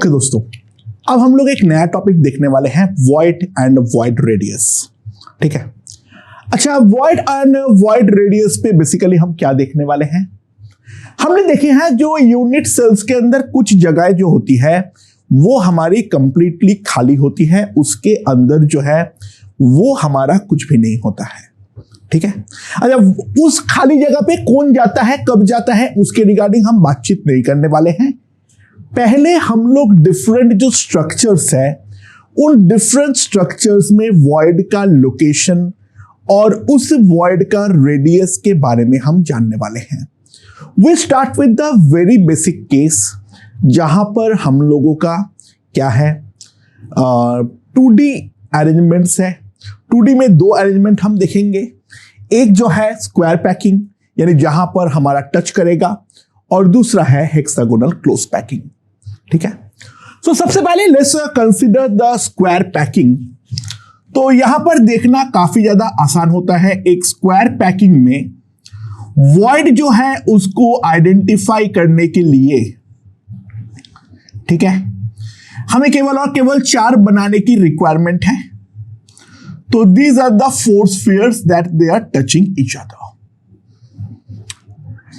Okay दोस्तों, अब हम लोग एक नया टॉपिक देखने वाले हैं, वॉइड एंड वॉइड रेडियस। ठीक है, अच्छा, वॉइड एंड वॉइड रेडियस पे बेसिकली हम क्या देखने वाले हैं? हमने देखे हैं जो यूनिट सेल्स के अंदर कुछ जगह जो होती है वो हमारी कंप्लीटली खाली होती है, उसके अंदर जो है वो हमारा कुछ भी नहीं होता है। ठीक है, अच्छा, उस खाली जगह पे कौन जाता है, कब जाता है, उसके रिगार्डिंग हम बातचीत नहीं करने वाले हैं। पहले हम लोग डिफरेंट जो स्ट्रक्चर्स है उन डिफरेंट स्ट्रक्चर्स में वॉइड का लोकेशन और उस वॉइड का रेडियस के बारे में हम जानने वाले हैं। We start with the very basic case, जहां पर हम लोगों का क्या है, 2D अरेंजमेंट्स है। 2D में दो अरेंजमेंट हम देखेंगे, एक जो है स्क्वायर पैकिंग यानी जहां पर हमारा टच करेगा, और दूसरा है हेक्सागोनल क्लोज पैकिंग। ठीक है, तो सबसे पहले let's consider the square packing. तो यहां पर देखना काफी ज्यादा आसान होता है। एक स्क्वायर पैकिंग में वॉइड जो है उसको आइडेंटिफाई करने के लिए, ठीक है, हमें केवल और केवल 4 बनाने की रिक्वायरमेंट है। तो these are the 4 spheres that they are touching each other.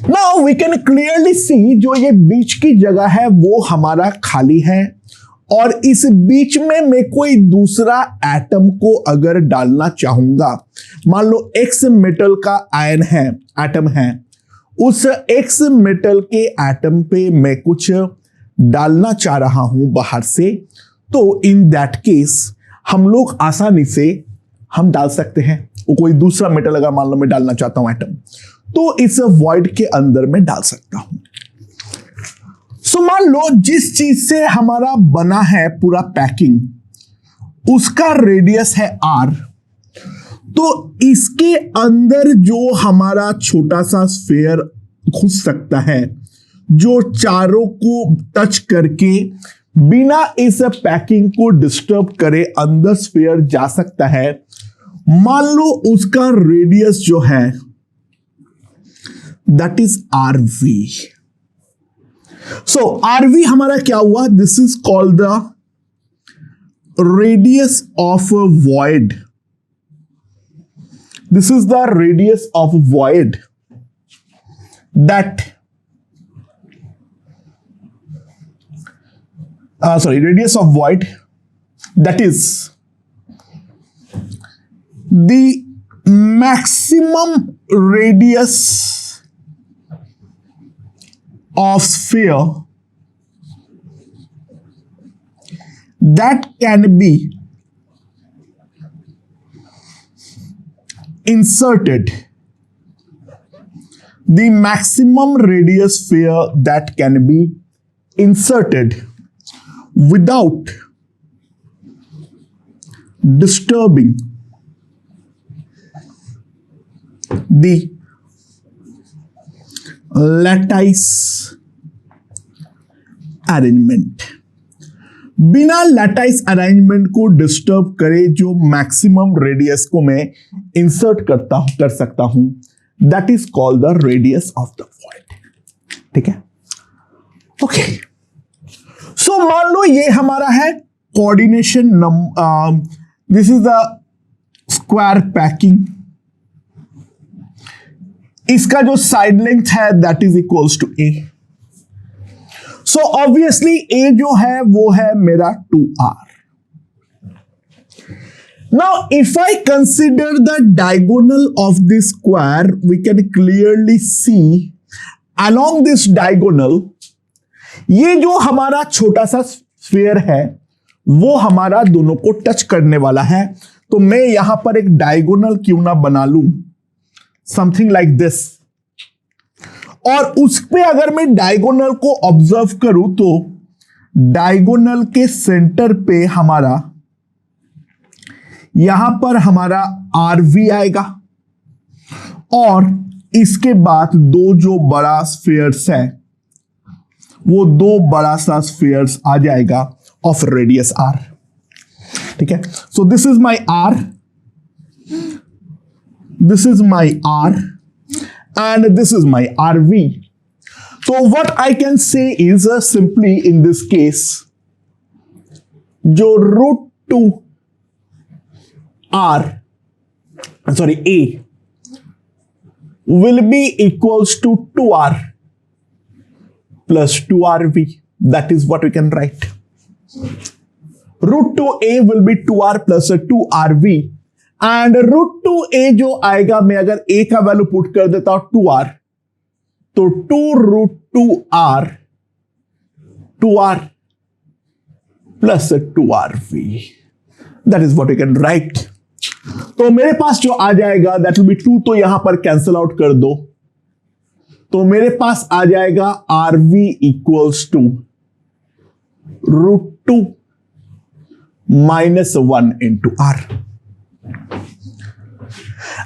Now we can clearly see जो ये बीच की जगह है वो हमारा खाली है, और इस बीच में मैं कोई दूसरा एटम को अगर डालना चाहूंगा, मान लो एक्स मेटल का आयन है, एटम है, उस एक्स मेटल के एटम पे मैं कुछ डालना चाह रहा हूं बाहर से, तो इन दैट केस हम लोग आसानी से हम डाल सकते हैं। वो कोई दूसरा मेटल अगर मान लो मैं डालना चाहता हूं एटम, तो इस वॉइड के अंदर मैं डाल सकता हूं। सो मान लो जिस चीज से हमारा बना है पूरा पैकिंग, उसका रेडियस है r, तो इसके अंदर जो हमारा छोटा सा स्फीयर घुस सकता है, जो चारों को टच करके बिना इस पैकिंग को डिस्टर्ब करे अंदर स्फीयर जा सकता है, मान लो उसका रेडियस जो है that is RV। So RV हमारा क्या हुआ? This is called the radius of void. This is the radius of void that radius of void, that is the maximum radius of sphere that can be inserted, the maximum radius sphere that can be inserted without disturbing the lattice arrangement। बिना लैटाइस arrangement को disturb करे जो maximum radius को मैं insert कर सकता हूं, that is called the radius of the void. ठीक है, ओके। सो मान लो ये हमारा है coordination this is the square packing. इसका जो साइड लेंथ है that is equals to A। So obviously A जो है वो है मेरा 2R। Now if I consider the diagonal of this square, we can clearly see along this diagonal ये जो हमारा छोटा सा स्फीयर है वो हमारा दोनों को टच करने वाला है। तो मैं यहां पर एक डायगोनल क्यों ना बना लूं, समथिंग लाइक दिस, और उस पे अगर मैं डायगोनल को ऑब्जर्व करूं तो डायगोनल के सेंटर पे हमारा यहां पर हमारा RV आएगा, और इसके बाद दो जो बड़ा स्फीयर्स है वो दो बड़ा सा स्फीयर्स आ जाएगा ऑफ रेडियस R। ठीक है, सो this is my R, this is my R and this is my RV. So what I can say is simply in this case जो √2r a will be equals to 2r plus 2rv. That is what we can write. √2a will be 2r plus 2rv, and √2a जो आएगा, मैं अगर a का value put कर देता हूं 2r, तो 2√2r plus 2rv. That is what we can write. तो मेरे पास जो आ जाएगा that will be 2, तो यहां पर कैंसल आउट कर दो, तो मेरे पास आ जाएगा rv equals to √2 minus 1 into r.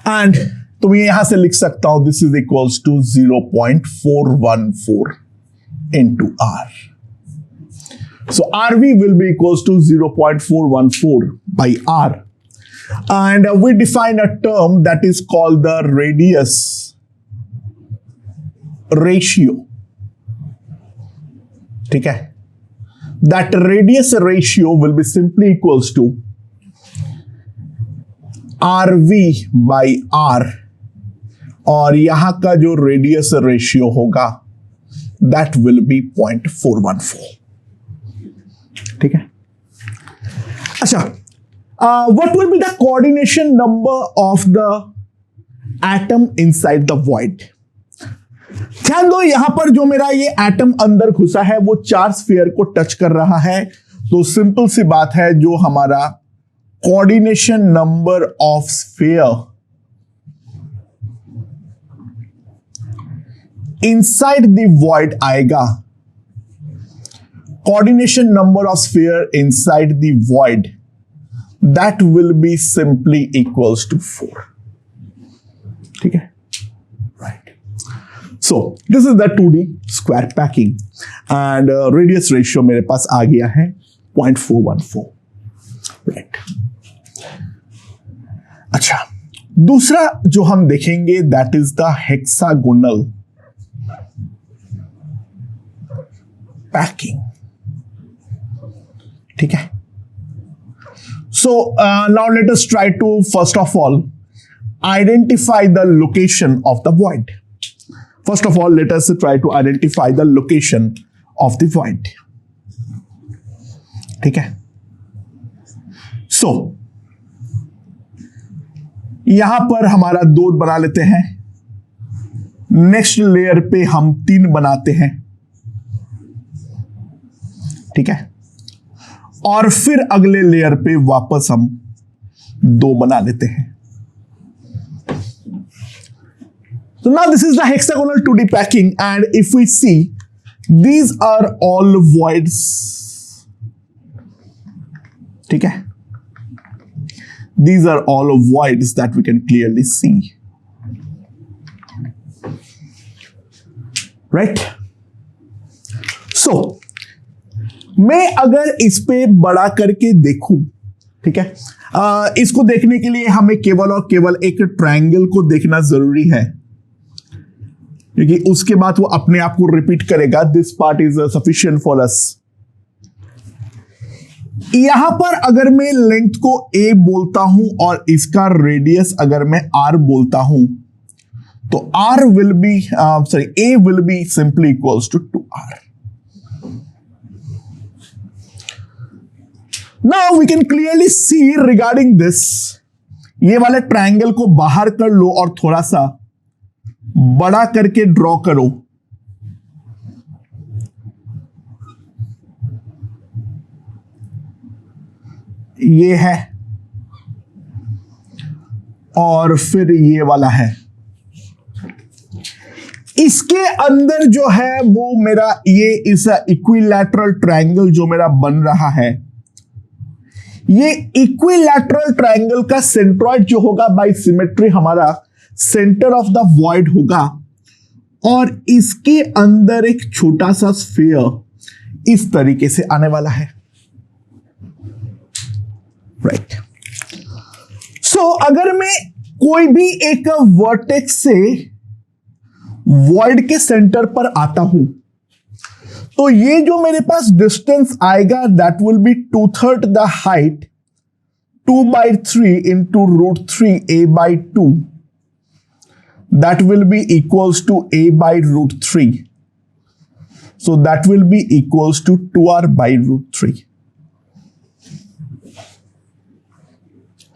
And तो मैं यहां से लिख सकता हूं this is equals to 0.414 into r. So rv will be equals to 0.414 by r, and we define a term that is called the radius ratio. ठीक है, that radius ratio will be simply equals to rv by r, और यहां का जो radius ratio होगा that will be 0.414. ठीक है, अच्छा, what will be the coordination number of the atom inside the void? ध्यान दो, यहां पर जो मेरा ये एटम अंदर घुसा है वो 4 स्फीयर को टच कर रहा है, तो सिंपल सी बात है, जो हमारा coordination number of sphere inside the void आएगा, coordination number of sphere inside the void, that will be simply equals to 4. ठीक है, right? So this is the 2D square packing, and radius ratio मेरे पास आ गया है 0.414, right? अच्छा, दूसरा जो हम देखेंगे that is the hexagonal packing. ठीक है, so now let us try to first of all identify the location of the void. First of all, let us try to identify the location of the void. ठीक है, so यहां पर हमारा 2 बना लेते हैं, नेक्स्ट लेयर पे हम 3 बनाते हैं, ठीक है, और फिर अगले लेयर पे वापस हम 2 बना लेते हैं. So now this is the hexagonal 2D packing, and if we see, these are all voids. ठीक है, these are all voids that we can clearly see, right? So मैं अगर इस पे बड़ा करके देखूं, ठीक है, इसको देखने के लिए हमें केवल और केवल एक ट्रायंगल को देखना जरूरी है, क्योंकि उसके बाद वो अपने आप को रिपीट करेगा. This part is sufficient for us. यहां पर अगर मैं लेंथ को a बोलता हूं और इसका रेडियस अगर मैं r बोलता हूं, तो r will be a will be simply equals to 2r. Now we can clearly see regarding this, ये वाले ट्रायंगल को बाहर कर लो और थोड़ा सा बड़ा करके ड्रॉ करो. ये है और फिर ये वाला है. इसके अंदर जो है वो मेरा ये इस इक्विलैटरल ट्रायंगल जो मेरा बन रहा है, ये इक्विलैटरल ट्रायंगल का सेंट्रॉइड जो होगा बाय सिमेट्री हमारा सेंटर ऑफ द वॉइड होगा, और इसके अंदर एक छोटा सा स्फीयर इस तरीके से आने वाला है, राइट? सो अगर मैं कोई भी एक वर्टेक्स से वॉइड के सेंटर पर आता हूं, तो ये जो मेरे पास डिस्टेंस आएगा that will be 2/3 the height 2/3 into √3 a/2 that will be equals to a/√3. So that will be equals to 2r/√3.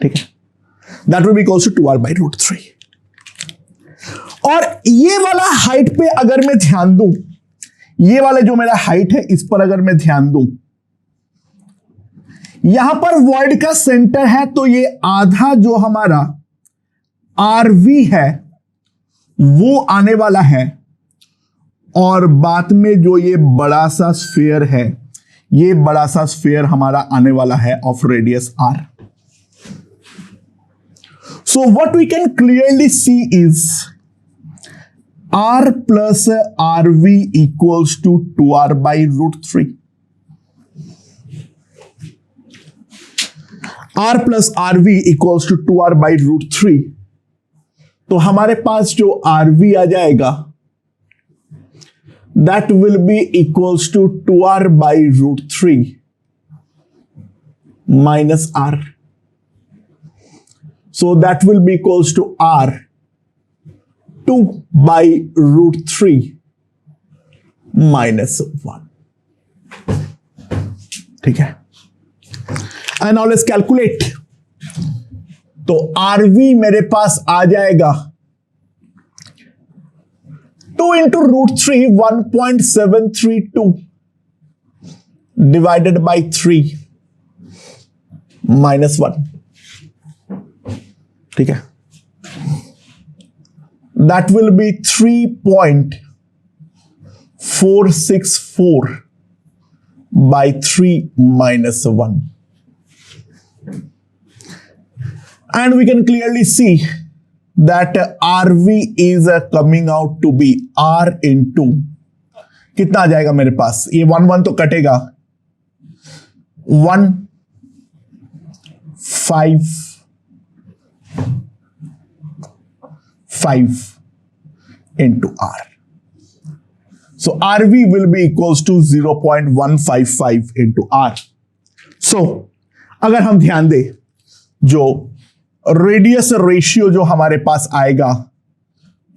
ठीक है, that will be equals to 2r/√3. और ये वाला हाइट पे अगर मैं ध्यान दूं, ये वाला जो मेरा हाइट है इस पर अगर मैं ध्यान दूं, यहां पर वॉइड का सेंटर है, तो ये आधा जो हमारा आरवी है वो आने वाला है, और बाद में जो ये बड़ा सा स्फीयर है, ये बड़ा सा स्फीयर हमारा आने वाला है of radius R. So what we can clearly see is r plus rv equals to 2r/√3. r plus rv equals to 2r/√3. तो हमारे पास जो rv आ जाएगा that will be equals to 2r/√3 minus r. So that will be equals to r 2/√3 minus 1. ठीक है, and now let's calculate. तो RV मेरे पास आ जाएगा 2 into √3 1.732 divided by 3 minus 1. ठीक है, that will be 3.464 by 3 minus 1. And we can clearly see that RV is coming out to be R into, कितना आ जाएगा मेरे पास, ये 1 तो कटेगा, 1 5 into R. So RV will be equals to 0.155 into R. So अगर हम ध्यान दें, जो रेडियस रेशियो जो हमारे पास आएगा,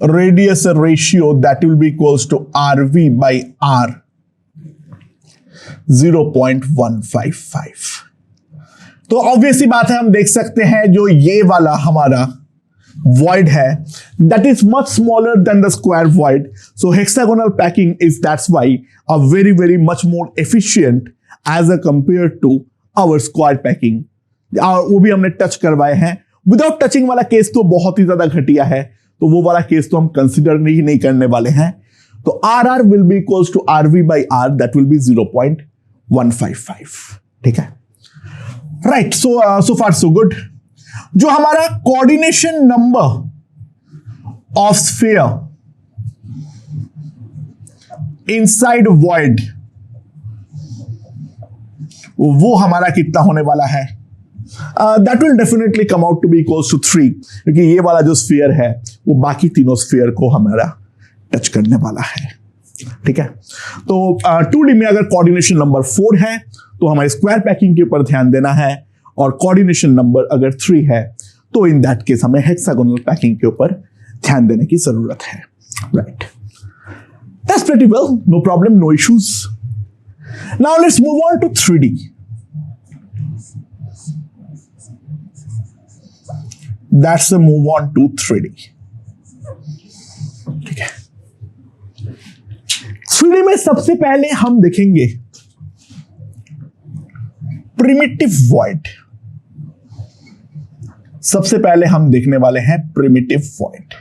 radius ratio that will be equals to RV by R 0.155. तो ऑब्वियसली बात है, हम देख सकते हैं जो ये वाला हमारा void है, that is much smaller than the square void. So hexagonal packing is, that's why, a very much more efficient as a compared to our square packing. वो भी हमने टच करवाए हैं. विदाउट टचिंग वाला केस तो बहुत ही ज्यादा घटिया है, तो वो वाला केस तो हम कंसिडर नहीं करने वाले हैं. तो RR will be equals to RV by R, that will be 0.155. ठीक है, राइट. सो फार सो गुड. जो हमारा coordination number of sphere inside void, वो हमारा कितना होने वाला है, that will definitely come out to be equals to 3, क्योंकि ये वाला जो स्फीयर है वो बाकी तीनों स्फीयर को हमारा टच करने वाला है. ठीक है, तो 2D में अगर कोऑर्डिनेशन नंबर 4 है तो हमारे स्क्वायर पैकिंग के ऊपर ध्यान देना है, और कोऑर्डिनेशन नंबर अगर 3 है तो इन दैट केस हमें हेक्सागोनल पैकिंग के ऊपर ध्यान देने की जरूरत है. Right, that's pretty well, no problem, no issues. Now let's move on to 3D. That's a move on to 3D. ठीक है, 3D में सबसे पहले हम देखेंगे प्रिमिटिव वॉइड. सबसे पहले हम देखने वाले हैं प्रिमिटिव वॉइड.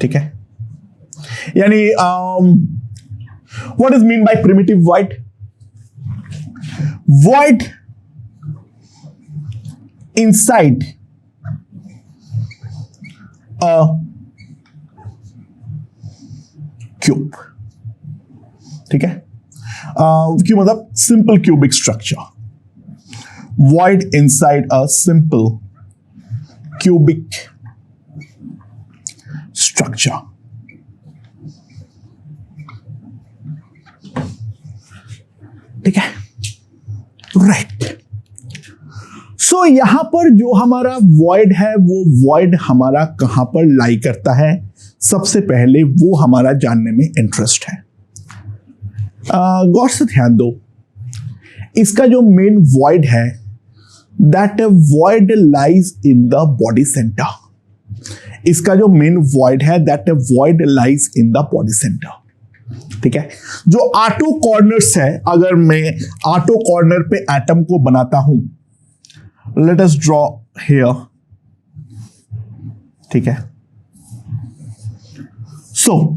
ठीक है, यानी what is mean by primitive void? Void inside a cube. ठीक है, क्यों मतलब simple cubic structure. void inside a simple cubic structure. ठीक है, राइट। सो यहां पर जो हमारा वॉइड है वो वॉइड हमारा कहां पर लाई करता है, सबसे पहले वो हमारा जानने में इंटरेस्ट है। गौर से ध्यान दो, इसका जो मेन वॉइड है that void lies in the body centre. इसका जो मेन वॉइड है that void lies in the body centre. ठीक है, जो ऑटो कॉर्नर्स है, अगर मैं ऑटो कॉर्नर पे एटम को बनाता हूं, लेट अस ड्रॉ हियर। ठीक है, सो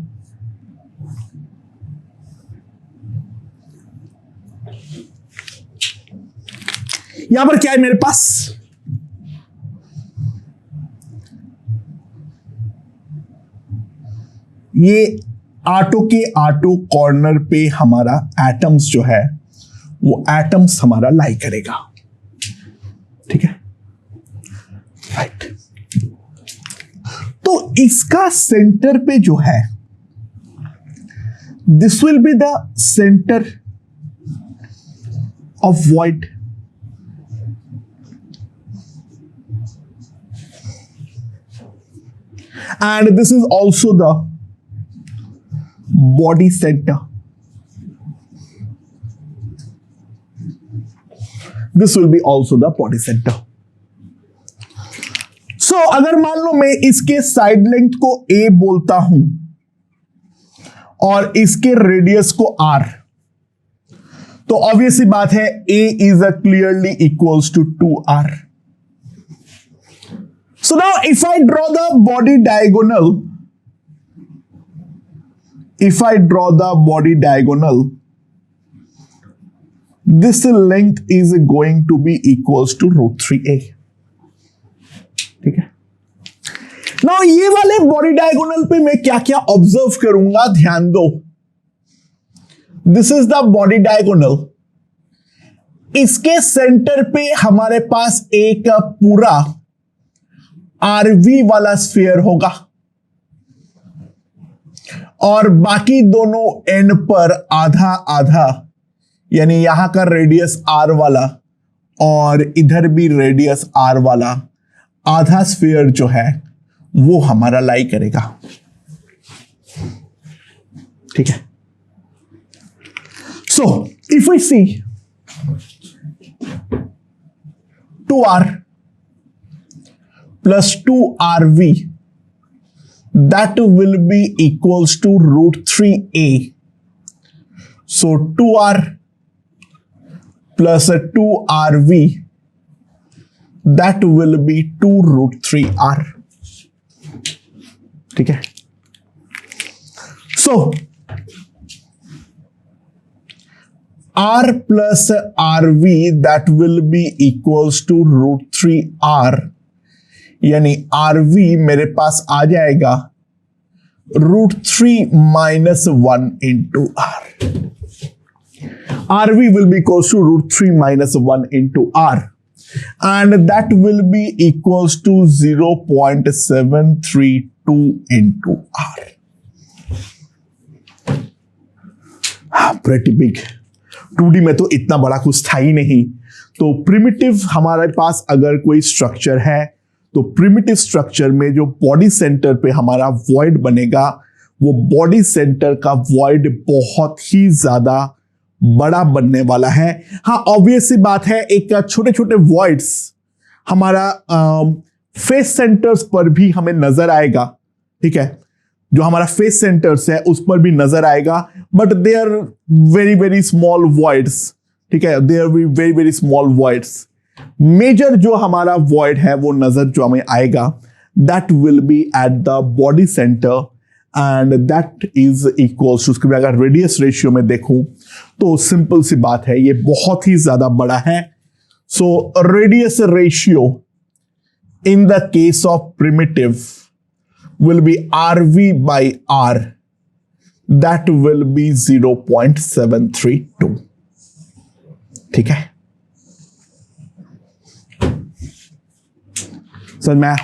यहां पर क्या है मेरे पास, ये ऑटो के ऑटो कॉर्नर पे हमारा एटम्स जो है वो एटम्स हमारा लाई करेगा। ठीक है, राइट। तो इसका सेंटर पे जो है this will be the centre of void. And this is also the body center. This will be also the body center. So अगर मान लो मैं इसके साइड लेंथ को a बोलता हूं और इसके रेडियस को r, तो ऑब्वियसली बात है a is a clearly equals to 2r. So now if I draw the body diagonal, this length is going to be equals to √3a. ठीक है, now ये वाले बॉडी डायगोनल पे मैं क्या क्या ऑब्जर्व करूंगा, ध्यान दो। This is the body diagonal. इसके सेंटर पे हमारे पास एक पूरा आरवी वाला स्फीयर होगा और बाकी दोनों एंड पर आधा आधा, यानी यहां का रेडियस आर वाला और इधर भी रेडियस आर वाला आधा स्फीयर जो है वो हमारा लाई करेगा। ठीक है, so if we see 2r plus 2rv, that will be equals to √3a. So 2r plus 2rv, that will be 2√3r. ठीक है, so r plus rv that will be equals to √3r, यानी RV मेरे पास आ जाएगा √3 minus 1 into R. RV will be equals to √3 minus 1 into R, and that will be equals to 0.732 into R. Pretty big. 2D में तो इतना बड़ा कुछ था ही नहीं। तो प्रिमिटिव हमारे पास अगर कोई स्ट्रक्चर है तो प्रिमिटिव स्ट्रक्चर में जो बॉडी सेंटर पे हमारा वॉइड बनेगा वो बॉडी सेंटर का वॉइड बहुत ही ज्यादा बड़ा बनने वाला है। हाँ, ऑब्वियस सी बात है, एक छोटे छोटे वॉइड्स हमारा फेस सेंटर्स पर भी हमें नजर आएगा। ठीक है, जो हमारा फेस सेंटर्स है उस पर भी नजर आएगा, but they are very very small voids. ठीक है, they are very very small voids. Major जो हमारा वॉइड है वो नजर जो हमें आएगा that will be at the body centre, and that is equals to, उसके भी अगर रेडियस रेशियो में देखूं तो सिंपल सी बात है ये बहुत ही ज्यादा बड़ा है। So radius ratio in the case of primitive will be RV by R, that will be 0.732. ठीक है, समझ में आया?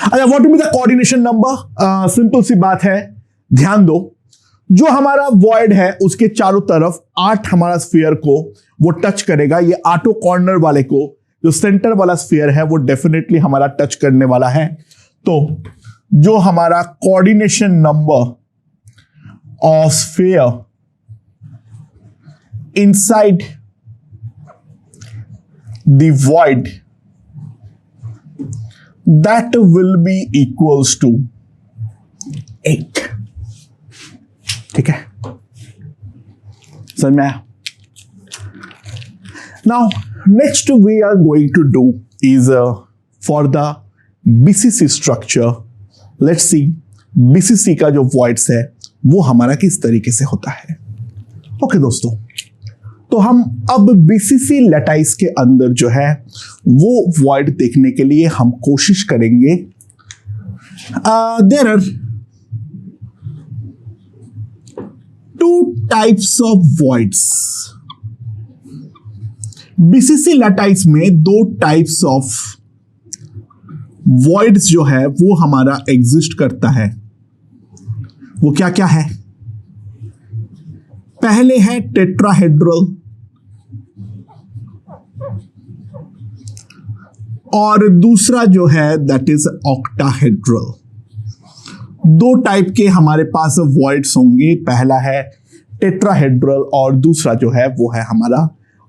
अच्छा, what will be the coordination number? Simple सी बात है, ध्यान दो, जो हमारा वॉइड है उसके चारों तरफ 8 हमारा स्फीयर को वो टच करेगा। ये 8 कॉर्नर वाले को, जो सेंटर वाला स्फीयर है वो डेफिनेटली हमारा टच करने वाला है। तो जो हमारा coordination number of sphere inside the void, that will be equals to 8। ठीक है, समझ में आया? Now next we are going to do is for the BCC structure, let's see BCC का जो voids है वो हमारा किस तरीके से होता है। ओके दोस्तों, तो हम अब BCC लैटाइस के अंदर जो है वो void देखने के लिए हम कोशिश करेंगे। There are 2 types of voids। BCC lattice में 2 types of voids जो है वो हमारा एग्जिस्ट करता है। वो क्या क्या है? पहले है टेट्राहेड्रल और दूसरा जो है दैट इज ऑक्टाहेड्रल। 2 टाइप के हमारे पास वॉइड्स होंगे, पहला है टेट्राहेड्रल और दूसरा जो है वो है हमारा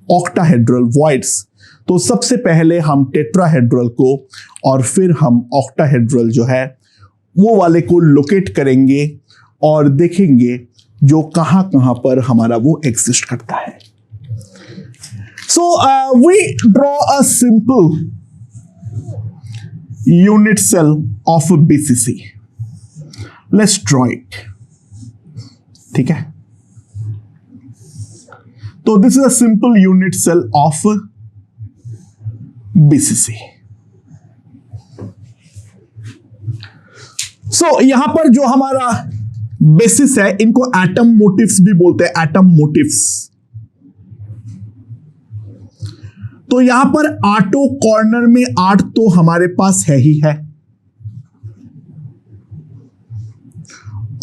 ऑक्टाहेड्रल वॉइड्स। तो सबसे पहले हम टेट्राहेड्रल को और फिर हम ऑक्टाहेड्रल जो है वो वाले को लोकेट करेंगे और देखेंगे जो कहां कहां पर हमारा वो एग्जिस्ट करता है। So we draw a simple unit cell of BCC. Let's draw it. ठीक है, तो this is a simple unit cell of BCC. So यहां पर जो हमारा बेसिस है इनको एटम मोटिव्स भी बोलते हैं, एटम मोटिव्स। तो यहां पर 8 कॉर्नर में 8 तो हमारे पास है ही है,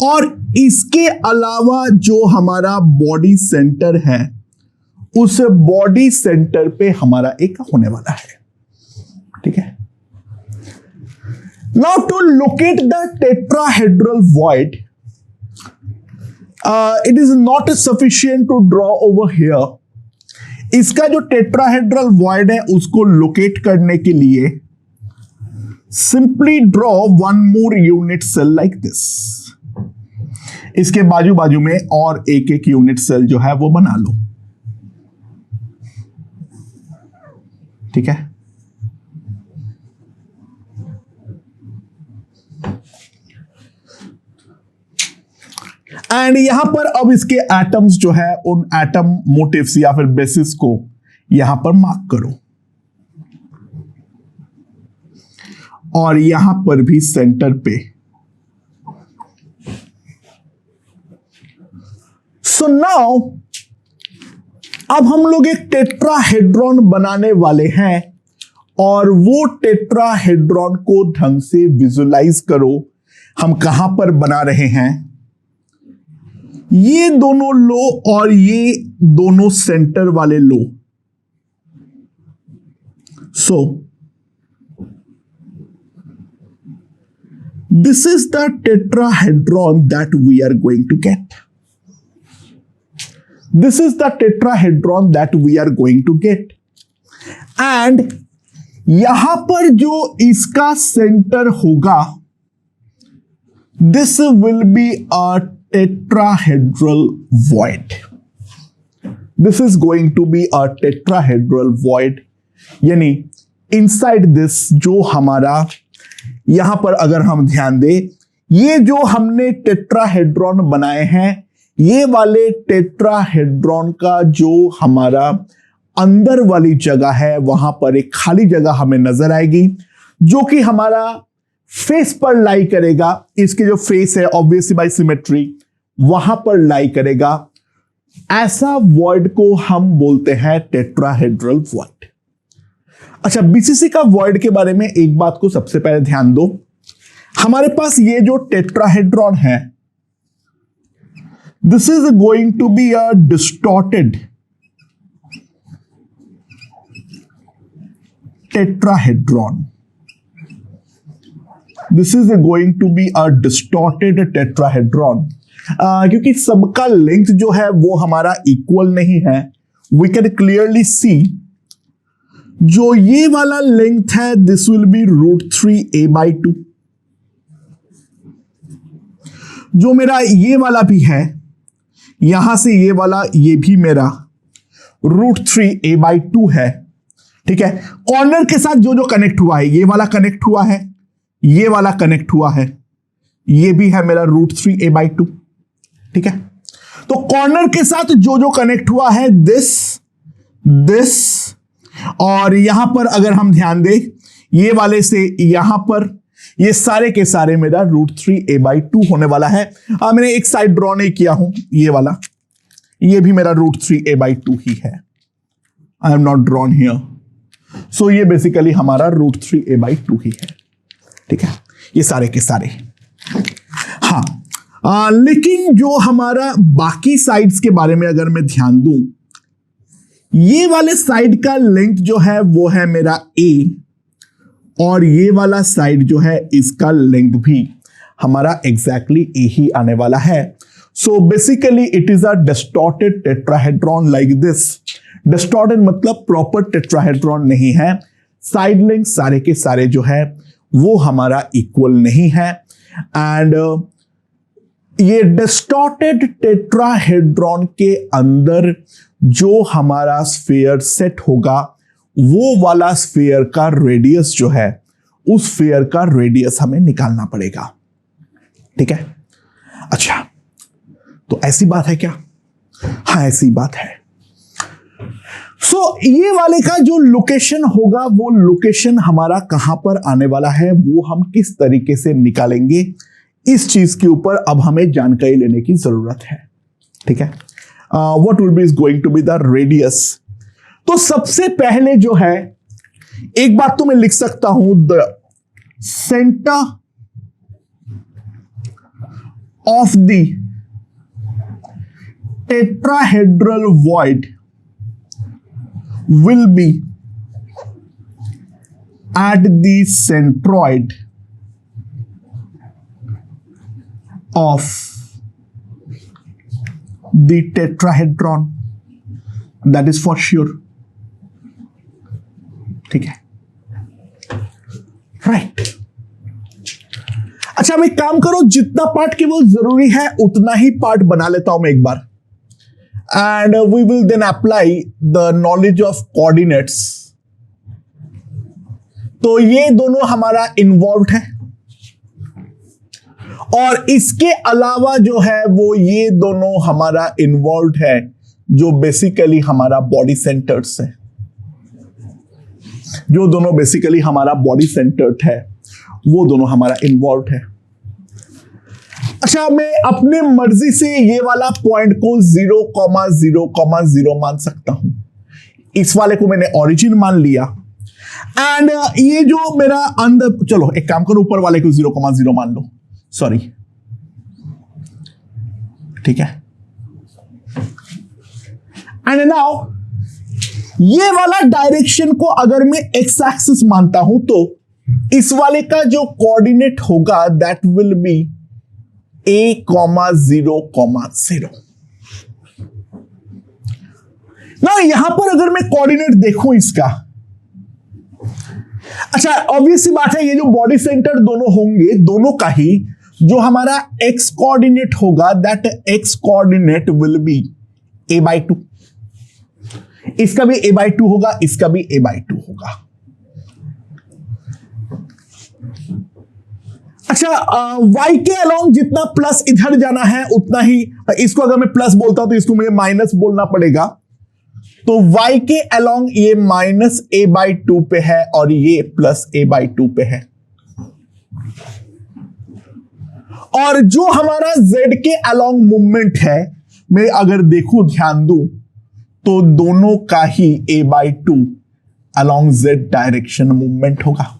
और इसके अलावा जो हमारा बॉडी सेंटर है उस बॉडी सेंटर पे हमारा एक होने वाला है। ठीक है, now to locate the tetrahedral void, it is not sufficient to draw over here. इसका जो टेट्राहेड्रल वॉइड है उसको लोकेट करने के लिए simply draw 1 more unit cell like this. इसके बाजू बाजू में और एक एक यूनिट सेल जो है वो बना लो। ठीक है, एंड यहां पर अब इसके एटम्स जो है उन एटम मोटिव्स या फिर बेसिस को यहां पर मार्क करो, और यहां पर भी सेंटर पे। सो नाउ अब हम लोग एक टेट्राहेड्रॉन बनाने वाले हैं, और वो टेट्राहेड्रॉन को ढंग से विजुलाइज करो। हम कहां पर बना रहे हैं? ये दोनों लो और ये दोनों सेंटर वाले लो। So this is the tetrahedron that we are going to get. This is the tetrahedron that we are going to get, and यहां पर जो इसका सेंटर होगा this will be a tetrahedral void. This is going to be a tetrahedral void, यानी inside this जो हमारा यहां पर अगर हम ध्यान दें, ये जो हमने टेट्राहेड्रॉन बनाए हैं, ये वाले टेट्राहेड्रॉन का जो हमारा अंदर वाली जगह है वहां पर एक खाली जगह हमें नजर आएगी जो कि हमारा फेस पर लाई करेगा। इसके जो फेस है ऑब्वियसली बाय सिमेट्री वहां पर लाई करेगा। ऐसा वॉइड को हम बोलते हैं टेट्राहेड्रल वॉइड। अच्छा, बीसीसी का वॉइड के बारे में एक बात को सबसे पहले ध्यान दो। हमारे पास ये जो टेट्राहेड्रॉन है this is going to be a distorted tetrahedron. This is going to be a distorted tetrahedron. क्योंकि सबका लेंथ जो है वो हमारा इक्वल नहीं है. वी कैन क्लियरली सी जो ये वाला लेंथ है दिस विल बी √3a/2. जो मेरा ये वाला भी है यहां से ये वाला ये भी मेरा √3a/2 है. ठीक है. कॉर्नर के साथ जो जो कनेक्ट हुआ है ये वाला कनेक्ट हुआ है, ये वाला कनेक्ट हुआ है, ये भी है मेरा √3a/2. ठीक है. तो कॉर्नर के साथ जो जो कनेक्ट हुआ है दिस और यहां पर अगर हम ध्यान दें ये वाले से यहां पर ये सारे के सारे मेरा √3a/2 होने वाला है. मैंने एक साइड ड्रॉ नहीं किया हूं, ये वाला ये भी मेरा √3a/2 ही है. I am not drawn here. So ये बेसिकली हमारा √3a/2 ही है. ठीक है. ये सारे के सारे. हाँ, लेकिन जो हमारा बाकी साइड्स के बारे में अगर मैं ध्यान दूं, ये वाले साइड का लेंथ जो है वो है मेरा a और ये वाला साइड जो है इसका लेंथ भी हमारा एग्जैक्टली a ही आने वाला है. So basically it is a distorted tetrahedron like this. Distorted मतलब प्रॉपर टेट्राहेड्रॉन नहीं है. साइड लेंथ सारे के सारे जो है वो हमारा इक्वल नहीं है. एंड ये डिस्टॉर्टेड टेट्राहेड्रॉन के अंदर जो हमारा स्फीयर सेट होगा वो वाला स्फीयर का रेडियस जो है उस स्फीयर का रेडियस हमें निकालना पड़ेगा. ठीक है. अच्छा, तो ऐसी बात है क्या? हाँ, ऐसी बात है. ये वाले का जो लोकेशन होगा वो लोकेशन हमारा कहां पर आने वाला है वो हम किस तरीके से निकालेंगे, इस चीज के ऊपर अब हमें जानकारी लेने की जरूरत है. ठीक है. What will be is going to be the radius. तो सबसे पहले जो है एक बात तो मैं लिख सकता हूं, the centre of the tetrahedral void will be at the centroid of the tetrahedron. That is for sure. ठीक है. राइट. अच्छा, अब एक काम करो, जितना पार्ट केवल जरूरी है उतना ही पार्ट बना लेता हूं मैं एक बार. And we will then apply the knowledge of coordinates. तो ये दोनों हमारा इन्वॉल्व है और इसके अलावा जो है वो ये दोनों हमारा इन्वॉल्व है जो बेसिकली हमारा बॉडी सेंटर्स है. जो दोनों बेसिकली हमारा बॉडी सेंटर्ड है वो दोनों हमारा इन्वॉल्व है. अच्छा, मैं अपने मर्जी से ये वाला पॉइंट को 0,0,0 मान सकता हूं. इस वाले को मैंने ओरिजिन मान लिया. एंड ये जो मेरा अंदर, चलो एक काम करो, ऊपर वाले को 0,0 मान लो. सॉरी. ठीक है. एंड नाउ ये वाला डायरेक्शन को अगर मैं एक्स एक्सिस मानता हूं तो इस वाले का जो कोऑर्डिनेट होगा दैट विल बी a,0,0. ना यहां पर अगर मैं कोऑर्डिनेट देखूं इसका, अच्छा ऑब्वियस सी बात है ये जो बॉडी सेंटर दोनों होंगे दोनों का ही जो हमारा x कोऑर्डिनेट होगा that x coordinate will be a/2. इसका भी a/2 होगा, इसका भी a/2 होगा. अच्छा, y के अलोंग जितना प्लस इधर जाना है उतना ही, इसको अगर मैं प्लस बोलता हूं तो इसको मुझे माइनस बोलना पड़ेगा. तो y के अलोंग ये -a/2 पे है और ये +a/2 पे है. और जो हमारा z के अलोंग मूवमेंट है, मैं अगर देखूं ध्यान दूं तो दोनों का ही a/2 along z direction movement होगा.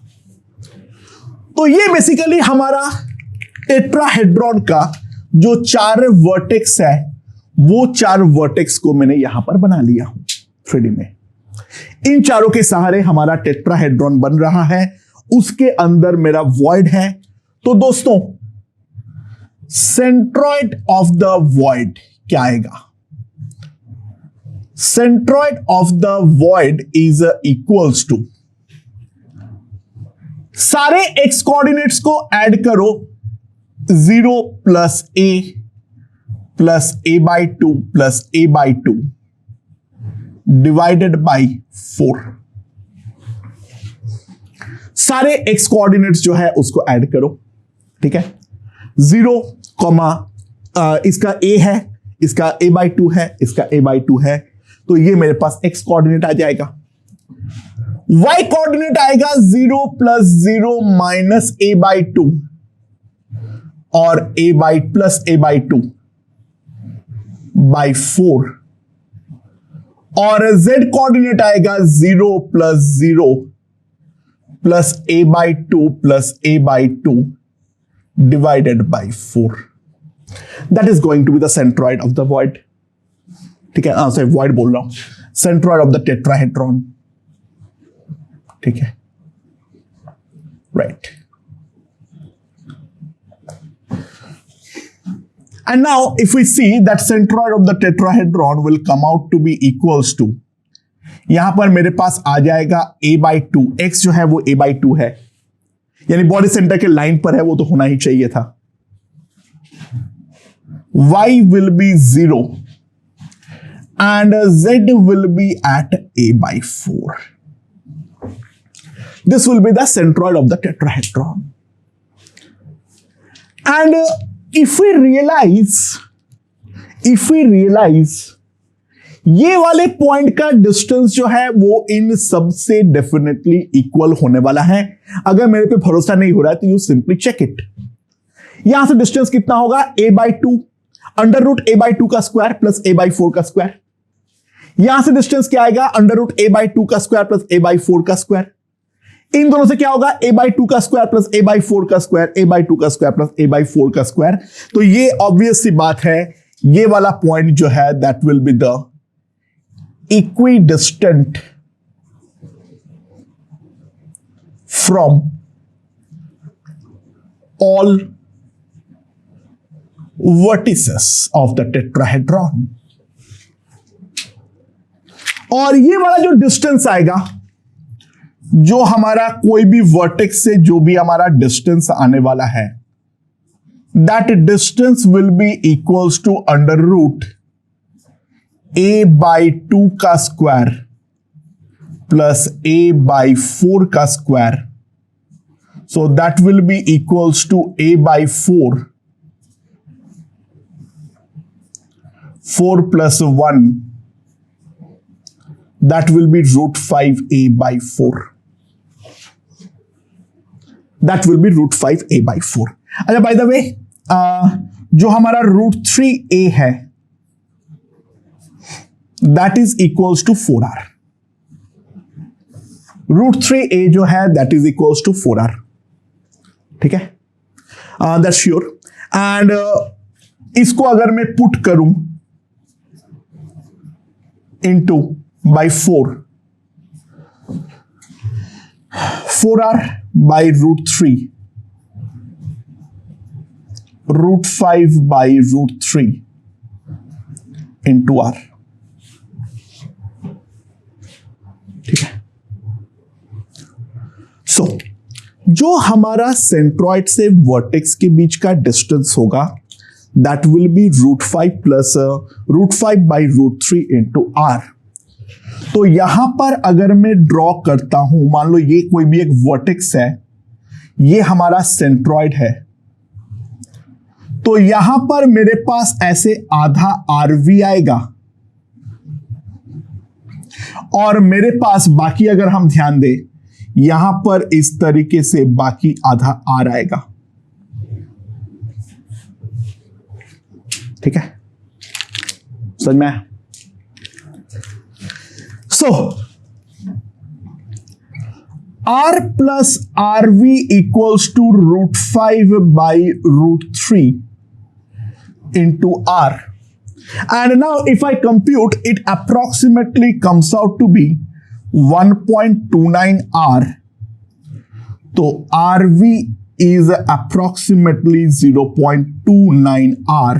तो ये बेसिकली हमारा टेट्राहेड्रॉन का जो 4 वर्टेक्स है वो 4 वर्टेक्स को मैंने यहां पर बना लिया हूं 3D में। इन चारों के सहारे हमारा टेट्राहेड्रॉन बन रहा है, उसके अंदर मेरा वॉइड है। तो दोस्तों सेंट्रॉइड ऑफ द वॉइड क्या आएगा? Centroid of the void is equals to, सारे एक्स कोऑर्डिनेट्स को ऐड करो, 0 plus a/2 plus a/2 divided by 4। सारे एक्स कोऑर्डिनेट्स जो है उसको ऐड करो, ठीक है। 0, इसका a है, इसका a/2 है, इसका a/2 है, तो ये मेरे पास x कोऑर्डिनेट आ जाएगा। y कोऑर्डिनेट आएगा 0 प्लस 0 माइनस a/2 और प्लस a/2 बाई 4, और z कोऑर्डिनेट आएगा 0 plus 0 plus a/2 plus a/2 divided by 4। That is going to be the centroid of the void, ठीक है। सॉरी, वॉइड बोल रहा हूं, सेंट्रॉइड ऑफ द टेट्राहेड्रॉन, ठीक है, right. And now if we see that centroid of the tetrahedron will come out to be equals to, यहां पर मेरे पास आ जाएगा a/2, x जो है वो a/2 है, यानी बॉडी सेंटर के लाइन पर है, वो तो होना ही चाहिए था। y will be 0 and z will be at a/4. This will be the centroid of the tetrahedron. And if we realize ये वाले पॉइंट का डिस्टेंस जो है वो इन सब से डेफिनेटली इक्वल होने वाला है। अगर मेरे पे भरोसा नहीं हो रहा है तो यू सिंपली चेक इट। यहां से डिस्टेंस कितना होगा? a/2 अंडर रूट a/2 का स्क्वायर प्लस a/4 का स्क्वायर। यहां से डिस्टेंस क्या आएगा? अंडर रूट a/2 का स्क्वायर प्लस a/4 का स्क्वायर। इन दोनों से क्या होगा? a/2 का स्क्वायर प्लस a/4 का स्क्वायर, a/2 का स्क्वायर प्लस a/4 का स्क्वायर। तो ये ऑब्वियस सी बात है, ये वाला पॉइंट जो है that will be the equidistant from all vertices of the tetrahedron. और ये वाला जो डिस्टेंस आएगा, जो हमारा कोई भी वर्टेक्स से जो भी हमारा डिस्टेंस आने वाला है, that distance will be equals to under root a/2 का स्क्वायर प्लस a/4 का square. So that will be equals to a/4 4 plus 1, that will be √5a/4. That will be √5a/4. अच्छा, बाय द वे जो हमारा √3a है that is equals to 4r. √3a जो है that is equals to 4r, ठीक है, that's sure. And इसको अगर मैं पुट करूं into by 4r by √3, √5 by √3 into r, ठीक है। सो जो हमारा सेंट्रॉइड से वर्टेक्स के बीच का डिस्टेंस होगा that will B √5 plus √5 by √3 into r। तो यहां पर अगर मैं ड्रॉ करता हूं, मान लो ये कोई भी एक वर्टेक्स है, ये हमारा सेंट्रॉइड है, तो यहां पर मेरे पास ऐसे आधा RV आएगा और मेरे पास बाकी, अगर हम ध्यान दें, यहां पर इस तरीके से बाकी आधा R आएगा, ठीक है, समझ में आया? So, R plus RV equals to √5 by √3. into R. And now if I compute, it approximately comes out to be 1.29 R. तो RV is approximately 0.29 R.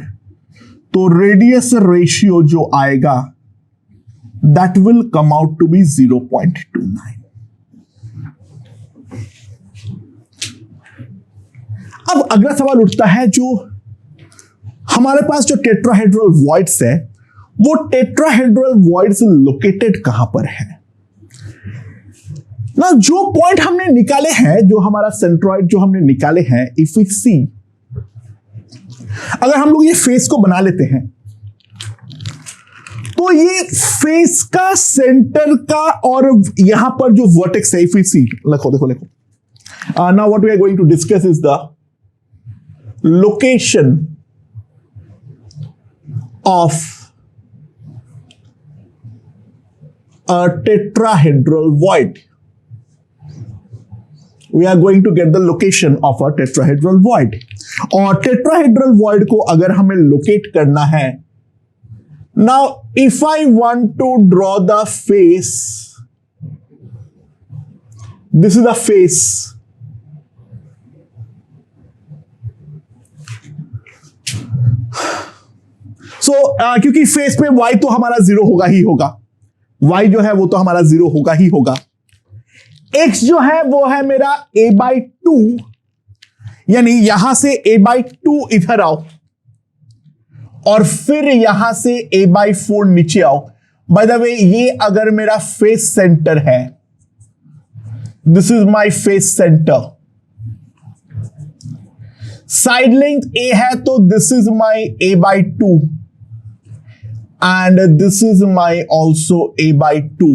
तो रेडियस रेशियो जो आएगा that will come out to be 0.29. अब अगला सवाल उठता है, जो हमारे पास जो टेट्राहेड्रल वॉइड्स है, वो टेट्राहेड्रल वॉइड्स लोकेटेड कहां पर है ना। जो पॉइंट हमने निकाले हैं, जो हमारा सेंट्रॉइड जो हमने निकाले हैं, इफ वी सी, अगर हम लोग ये फेस को बना लेते हैं, तो ये फेस का सेंटर का और यहां पर जो वर्टेक्स है, इफ वी सी, देखो now what we are going to discuss is the location of a tetrahedral void. We are going to get the location of a tetrahedral void. और tetrahedral void को अगर हमें locate करना है, now if I want to draw the face, this is the face. So, क्योंकि face पे y तो हमारा 0 होगा ही होगा, y जो है वो तो हमारा 0 होगा ही होगा। x जो है वो है मेरा a/2, यानी यहां से a/2 इधर आओ और फिर यहां से a/4 नीचे आओ। बाय द वे, ये अगर मेरा फेस सेंटर है, this is my face centre, side length a है तो this is my a/2 and this is my also a/2.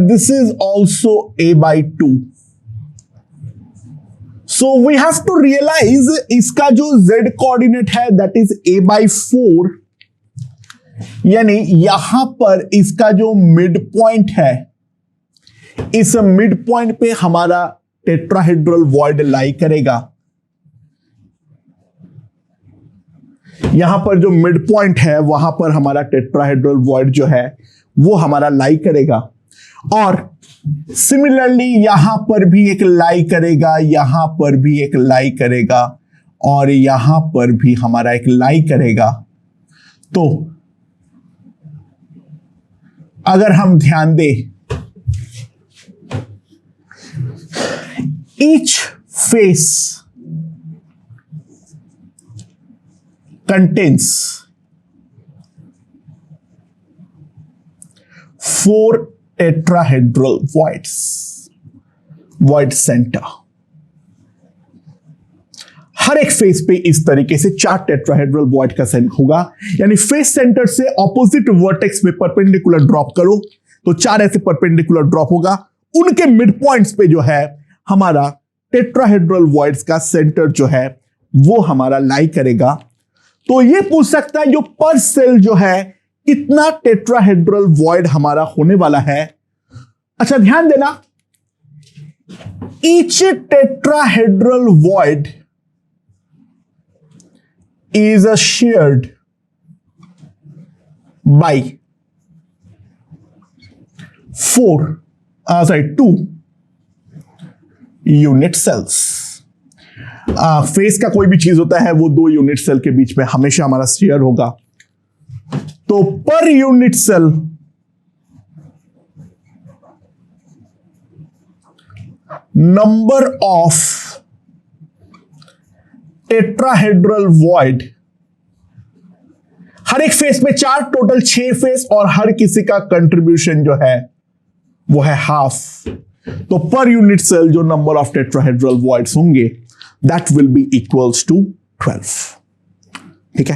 This is also a/2. So we have to realize इसका जो z coordinate है that is a/4, यानी यहां पर इसका जो मिड पॉइंट है, इस मिड पॉइंट पे हमारा टेट्राहेड्रल वॉइड लाई करेगा। यहां पर जो मिड पॉइंट है वहां पर हमारा टेट्राहेड्रल वॉइड जो है वो हमारा लाई करेगा, और सिमिलरली यहां पर भी एक लाई करेगा, यहां पर भी एक लाई करेगा, और यहां पर भी हमारा एक लाई करेगा। तो अगर हम ध्यान दें, each face contains 4 tetrahedral voids, void center। हर एक फेस पे इस तरीके से 4 टेट्राहेड्रल वॉइड का सेंटर होगा, यानी फेस सेंटर से ऑपोजिट वर्टेक्स में परपेंडिकुलर ड्रॉप करो तो 4 ऐसे परपेंडिकुलर ड्रॉप होगा। उनके मिड पॉइंट्स पे जो है हमारा टेट्राहेड्रल वॉइड्स का सेंटर जो है वो हमारा लाई करेगा। तो ये पूछ सकता है जो पर सेल जो है कितना टेट्राहेड्रल वॉइड हमारा होने वाला है। अच्छा ध्यान देना, each tetrahedral void is shared by 2 unit cells. Face का कोई भी चीज होता है वो 2 यूनिट सेल के बीच में हमेशा हमारा शेयर होगा। तो पर unit cell number of tetrahedral void, हर एक फेस में 4, टोटल 6 फेस, और हर किसी का कंट्रीब्यूशन जो है वो है हाफ। तो पर यूनिट सेल जो नंबर ऑफ टेट्राहेड्रल वॉइड्स होंगे that will be equals to 12। ठीक है।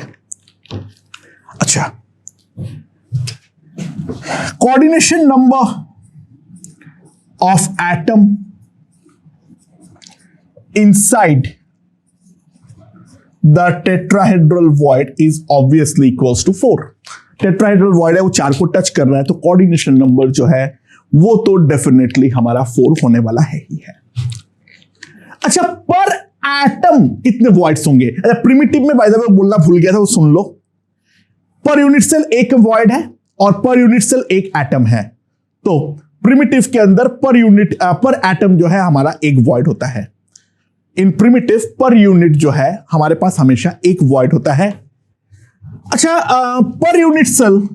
अच्छा, coordination number of atom inside the tetrahedral void is obviously equals to 4। Tetrahedral void है वो 4 को टच कर रहा है, तो कोऑर्डिनेशन नंबर जो है वो तो डेफिनेटली हमारा 4 होने वाला है ही है। अच्छा, पर एटम कितने वॉइड्स होंगे। अच्छा, प्रिमिटिव में बाय द वे बोलना भूल गया था, वो सुन लो। पर यूनिट सेल एक वॉइड है और पर यूनिट सेल एक एटम है। तो प्रिमिटिव के अंदर पर एटम जो है हमारा एक वॉइड होता है। इन प्रिमिटिव पर यूनिट जो है हमारे पास हमेशा एक वॉइड होता है। अच्छा, पर unit cell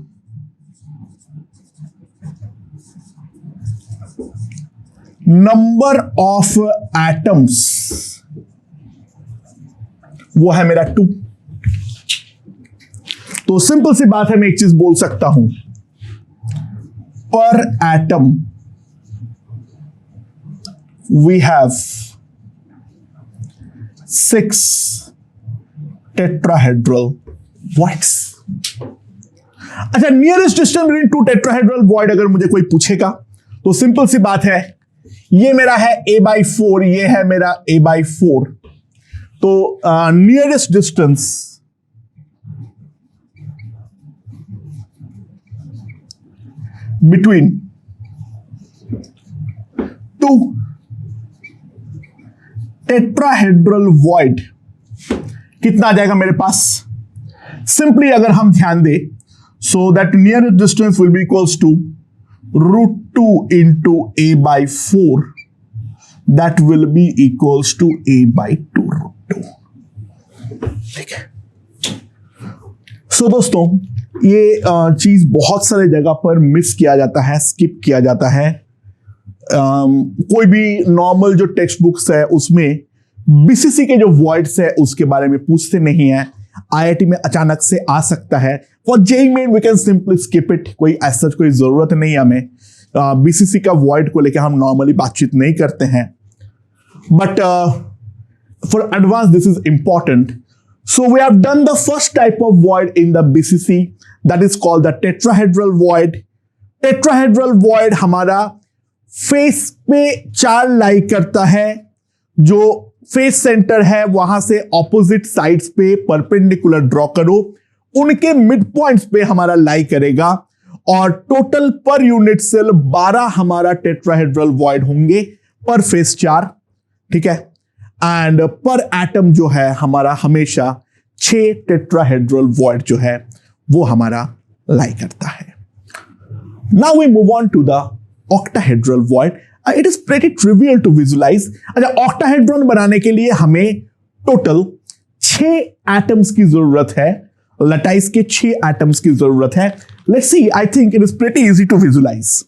number of atoms वो है मेरा 2। तो सिंपल सी बात है, मैं एक चीज बोल सकता हूं, per atom we have 6 tetrahedral voids. अच्छा, nearest distance between 2 tetrahedral void अगर मुझे कोई पूछेगा तो सिंपल सी बात है, ये मेरा है a/4, ये है मेरा a/4। तो nearest distance between 2 tetrahedral void कितना आ जाएगा मेरे पास। सिंपली अगर हम ध्यान दें, so that nearest distance will be equals to √2 into a/4, that will be equals to a/2 √2। ठीक है। सो दोस्तों, ये चीज बहुत सारे जगह पर मिस किया जाता है, स्किप किया जाता है। कोई भी नॉर्मल जो टेक्स्ट बुक्स है उसमें बीसीसी के जो वॉइड्स है उसके बारे में पूछते नहीं है। आईआईटी में अचानक से आ सकता है। For JEE main we can simply skip it, कोई ऐसा कोई जरूरत नहीं है हमें। बीसीसी का वॉइड को लेकर हम नॉर्मली बातचीत नहीं करते हैं, but for advance this is important. So we have done the first type of void in the BCC, that is called the tetrahedral void. Tetrahedral void हमारा फेस पे 4 लाई करता है। जो फेस सेंटर है वहां से ऑपोजिट साइड्स पे perpendicular draw करो, उनके मिड पॉइंट्स पे हमारा लाई करेगा। और टोटल पर यूनिट सेल 12 हमारा टेट्राहेड्रल वॉइड होंगे, पर फेस 4। ठीक है। एंड पर एटम जो है हमारा हमेशा 6 टेट्राहेड्रल वॉइड जो है वो हमारा लाई करता है। Now we move on to the octahedral void. It is pretty trivial to visualise. अच्छा, ऑक्टाहेड्रॉन बनाने के लिए हमें टोटल 6 एटम्स की जरूरत है। लटाइस के 6 एटम्स की जरूरत है। Let's see, I think it is pretty easy to visualize.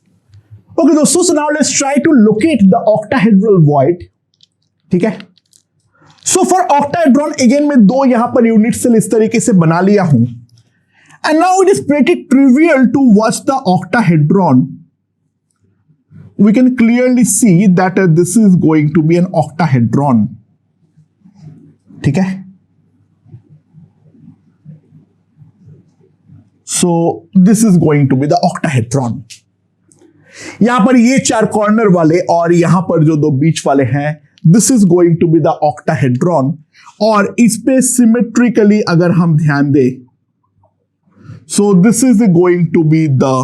Okay दोस्तों, so now let's try to locate the octahedral void. ठीक है। सो फॉर ऑक्टाहेड्रॉन अगेन मैं 2 यहां पर यूनिट सेल इस तरीके से बना लिया हूं। And now it is pretty trivial to watch the octahedron. We can clearly see that this is going to be an octahedron. ठीक है। So this is going to be the octahedron. यहां पर ये 4 कॉर्नर वाले और यहां पर जो 2 बीच वाले हैं, this is going to be the octahedron। और इस पे सिमेट्रिकली अगर हम ध्यान दें, so this is going to be the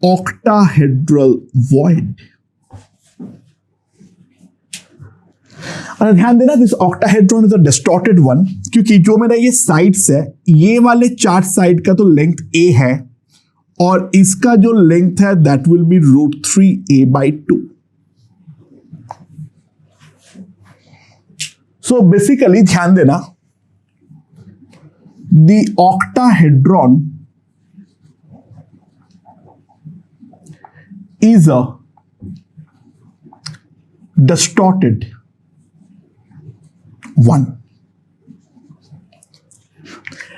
octahedral void। ध्यान देना, this octahedron is a distorted one, क्योंकि जो मेरा ये साइड्स है, ये वाले 4 साइड का तो लेंथ a है और इसका जो लेंथ है that will B √3 a/2। So basically ध्यान देना, the octahedron is a distorted one।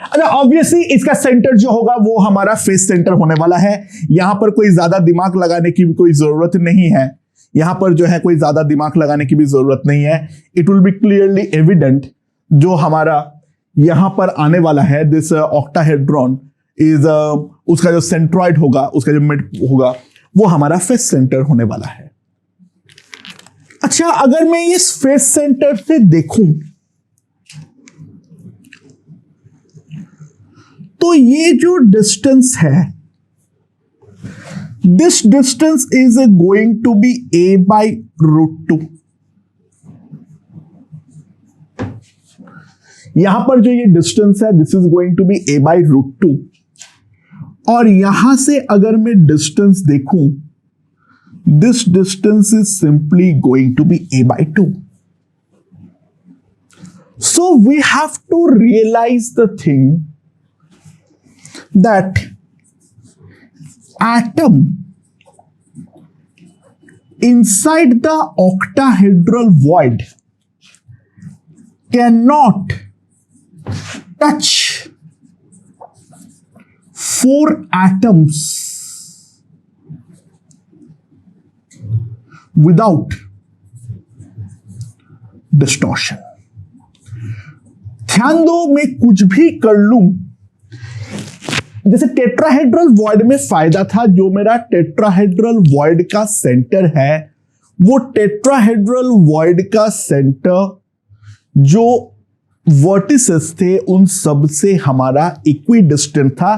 अच्छा, ऑब्वियसली इसका सेंटर जो होगा वो हमारा फेस सेंटर होने वाला है। यहां पर कोई ज्यादा दिमाग लगाने की भी कोई जरूरत नहीं है। यहां पर जो है कोई ज्यादा दिमाग लगाने की भी जरूरत नहीं है। It will be clearly evident जो हमारा यहां पर आने वाला है, दिस ऑक्टाहेड्रॉन इज उसका जो सेंट्रॉइड होगा, उसका जो मिड होगा वो हमारा फेस सेंटर होने वाला है। अच्छा, अगर मैं इस फेस सेंटर से देखूं तो ये जो डिस्टेंस है, this distance is going to be a/√2। यहां पर जो ये डिस्टेंस है this is going to be a/√2 और यहां से अगर मैं डिस्टेंस देखूं this distance is simply going to be a/2. So we have to realize the thing that atom inside the octahedral void cannot touch 4 atoms without distortion. ध्यान दो, मैं कुछ भी कर लूं, जैसे टेट्राहेड्रल वॉइड में फायदा था, जो मेरा टेट्राहेड्रल वॉइड का सेंटर है वो टेट्राहेड्रल वॉइड का सेंटर जो वर्टिसेस थे उन सब से हमारा इक्विडिस्टेंट था.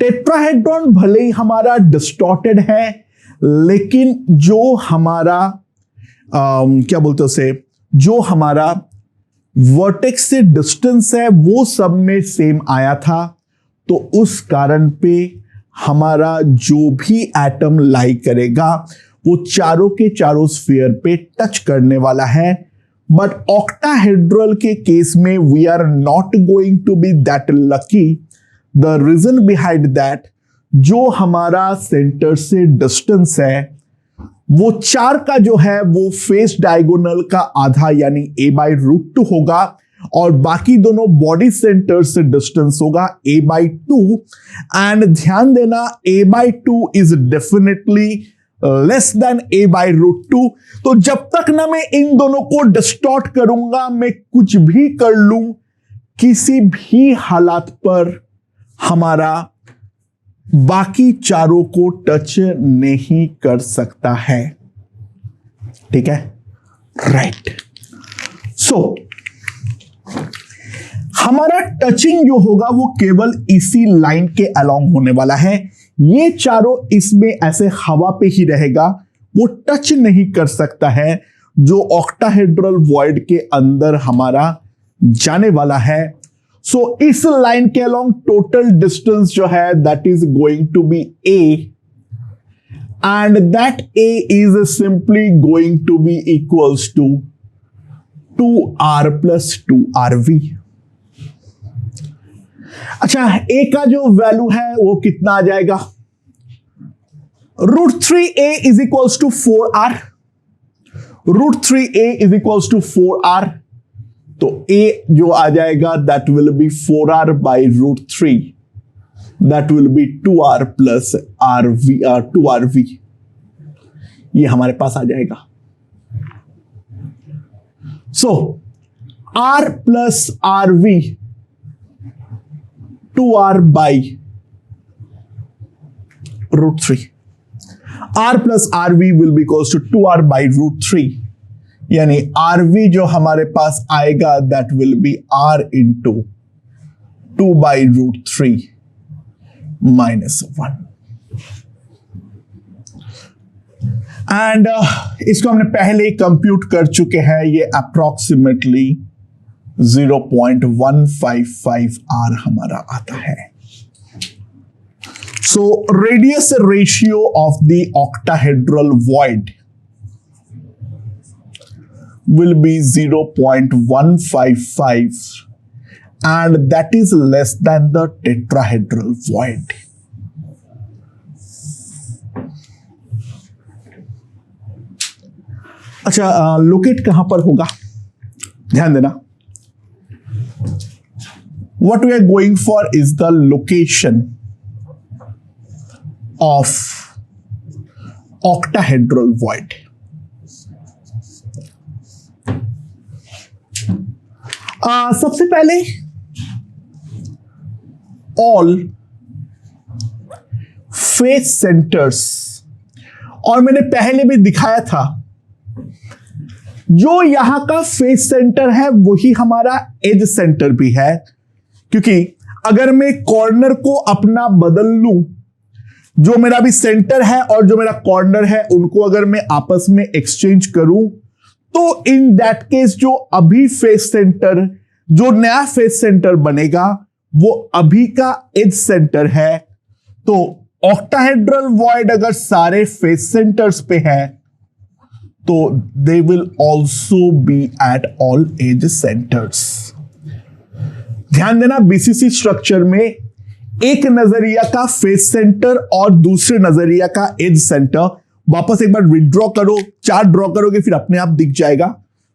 टेट्राहेड्रॉन भले ही हमारा डिस्टॉर्टेड है लेकिन जो हमारा क्या बोलते उसे, जो हमारा वर्टेक्स से डिस्टेंस है वो सब में सेम आया था. तो उस कारण पे हमारा जो भी एटम लाई करेगा वो चारों के चारों स्फीयर पे टच करने वाला है. बट ऑक्टाहेड्रल के केस में we are not going to be that lucky. The reason behind that, जो हमारा सेंटर से डिस्टेंस है वो 4 का जो है वो फेस डायगोनल का आधा यानी a/√2 होगा और बाकी दोनों बॉडी सेंटर से डिस्टेंस होगा a/2. एंड ध्यान देना a/2 is definitely less than a/√2. तो जब तक ना मैं इन दोनों को डिस्टॉर्ट करूंगा, मैं कुछ भी कर लूं, किसी भी हालात पर हमारा बाकी चारों को टच नहीं कर सकता है. ठीक है, राइट. सो हमारा टचिंग जो होगा वो केवल इसी लाइन के अलोंग होने वाला है. ये चारों इसमें ऐसे हवा पे ही रहेगा, वो टच नहीं कर सकता है जो ऑक्टाहेड्रल वॉइड के अंदर हमारा जाने वाला है. सो इस लाइन के अलोंग टोटल डिस्टेंस जो है that is going to be a and that a is simply going to be equals to 2r + 2rv. अच्छा, a का जो वैल्यू है वो कितना आ जाएगा? √3a is equals to 4r. √3a is equals to 4r. तो a जो आ जाएगा that will be 4r/√3. That will be 2r + rv 2rv. ये हमारे पास आ जाएगा. सो r + rv 2r/√3. r + rv will be equals to 2r/√3. यानी rv जो हमारे पास आएगा that will be r × 2/√3 - 1. And इसको हमने पहले कंप्यूट कर चुके हैं. ये अप्रोक्सीमेटली 0.155 r हमारा आता है. So radius ratio of the octahedral void will be 0.155 and that is less than the tetrahedral void. अच्छा, लोकेट कहां पर होगा? ध्यान देना. What we are going for is the location of octahedral void. सबसे पहले ऑल फेस सेंटर्स, और मैंने पहले भी दिखाया था जो यहां का फेस सेंटर है वही हमारा एज सेंटर भी है. क्योंकि अगर मैं कॉर्नर को अपना बदल लूं, जो मेरा भी सेंटर है और जो मेरा कॉर्नर है उनको अगर मैं आपस में एक्सचेंज करूं, तो इन दैट केस जो अभी फेस सेंटर जो नया फेस सेंटर बनेगा वो अभी का एज सेंटर है। तो ऑक्टाहेड्रल वॉइड अगर सारे फेस सेंटर्स पे है तो they will also be at all edge centres. ध्यान देना, बीसीसी स्ट्रक्चर में एक नजरिया का फेस सेंटर और दूसरे नजरिया का एज सेंटर, वापस एक बार विड्रॉ करो, चार्ट ड्रॉ करोगे फिर अपने आप दिख जाएगा।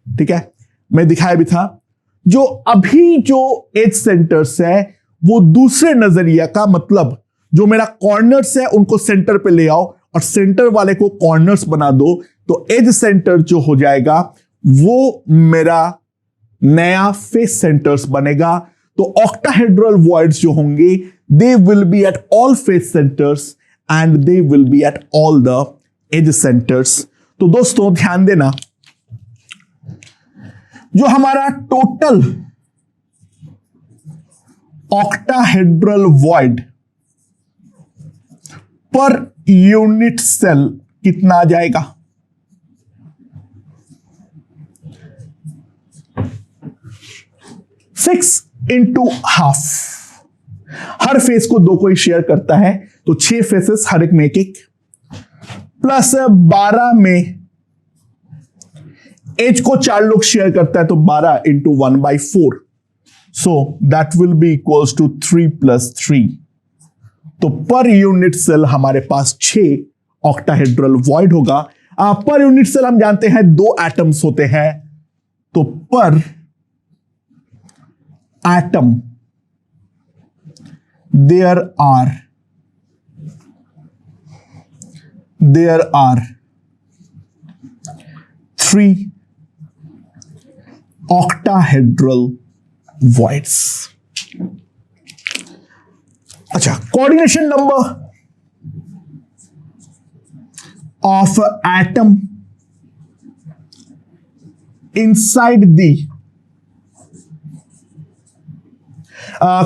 ठीक है, मैं दिखाया भी था। जो अभी जो एज सेंटर्स है वो दूसरे नजरिया का, मतलब जो मेरा कॉर्नर्स है उनको सेंटर पे ले आओ और सेंटर वाले को कॉर्नर्स बना दो, तो एज सेंटर जो हो जाएगा वो मेरा नया फेस सेंटर्स बनेगा। तो ऑक्टाहेड्रल वॉइड्स जो होंगे they will be at all face centres and they will be at all the edge centres. तो दोस्तों ध्यान देना, जो हमारा total octahedral void per unit cell कितना आ जाएगा? 6 into हाफ। हर फेस को दो कोई शेयर करता है तो 6 फेसेस, हर एक में एक एक, प्लस 12 में एज को 4 लोग शेयर करता है तो 12 into 1/4, so that will be equals to 3 + 3। तो पर यूनिट सेल हमारे पास 6 ऑक्टाहेड्रल वॉइड होगा। पर यूनिट सेल हम जानते हैं 2 एटम्स होते हैं, तो पर atom there are 3 octahedral voids। अच्छा, coordination number of atom inside the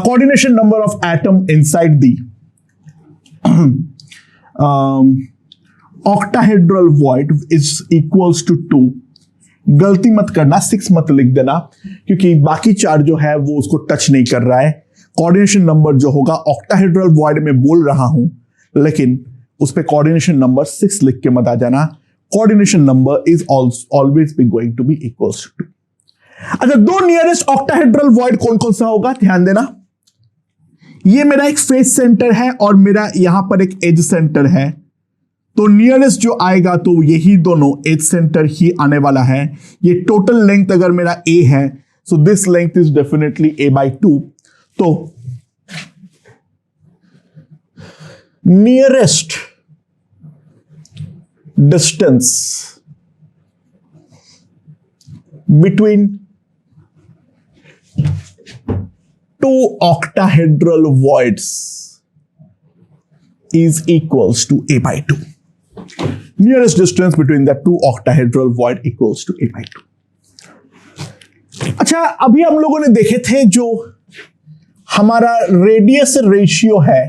coordination number of atom inside the octahedral void is equals to 2। गलती मत करना, 6 मत लिख देना क्योंकि बाकी 4 जो है वो उसको टच नहीं कर रहा है। कोऑर्डिनेशन नंबर जो होगा ऑक्टाहेड्रल वॉइड में बोल रहा हूं, लेकिन उस पे कोऑर्डिनेशन नंबर 6 लिख के मत आ जाना। Coordination number is always be going to be equals to 2। अच्छा, 2 नियरेस्ट ऑक्टाहेड्रल वॉइड कौन कौन सा होगा? ध्यान देना, ये मेरा एक फेस सेंटर है और मेरा यहां पर एक एज सेंटर है, तो नियरेस्ट जो आएगा तो यही दोनों एज सेंटर ही आने वाला है। ये टोटल लेंथ अगर मेरा a है, so this length is definitely a/2। तो nearest distance between 2 octahedral voids is equals to a/2। Nearest distance between the 2 octahedral void equals to a/2। अच्छा, अभी हम लोगों ने देखे थे जो हमारा रेडियस रेशियो है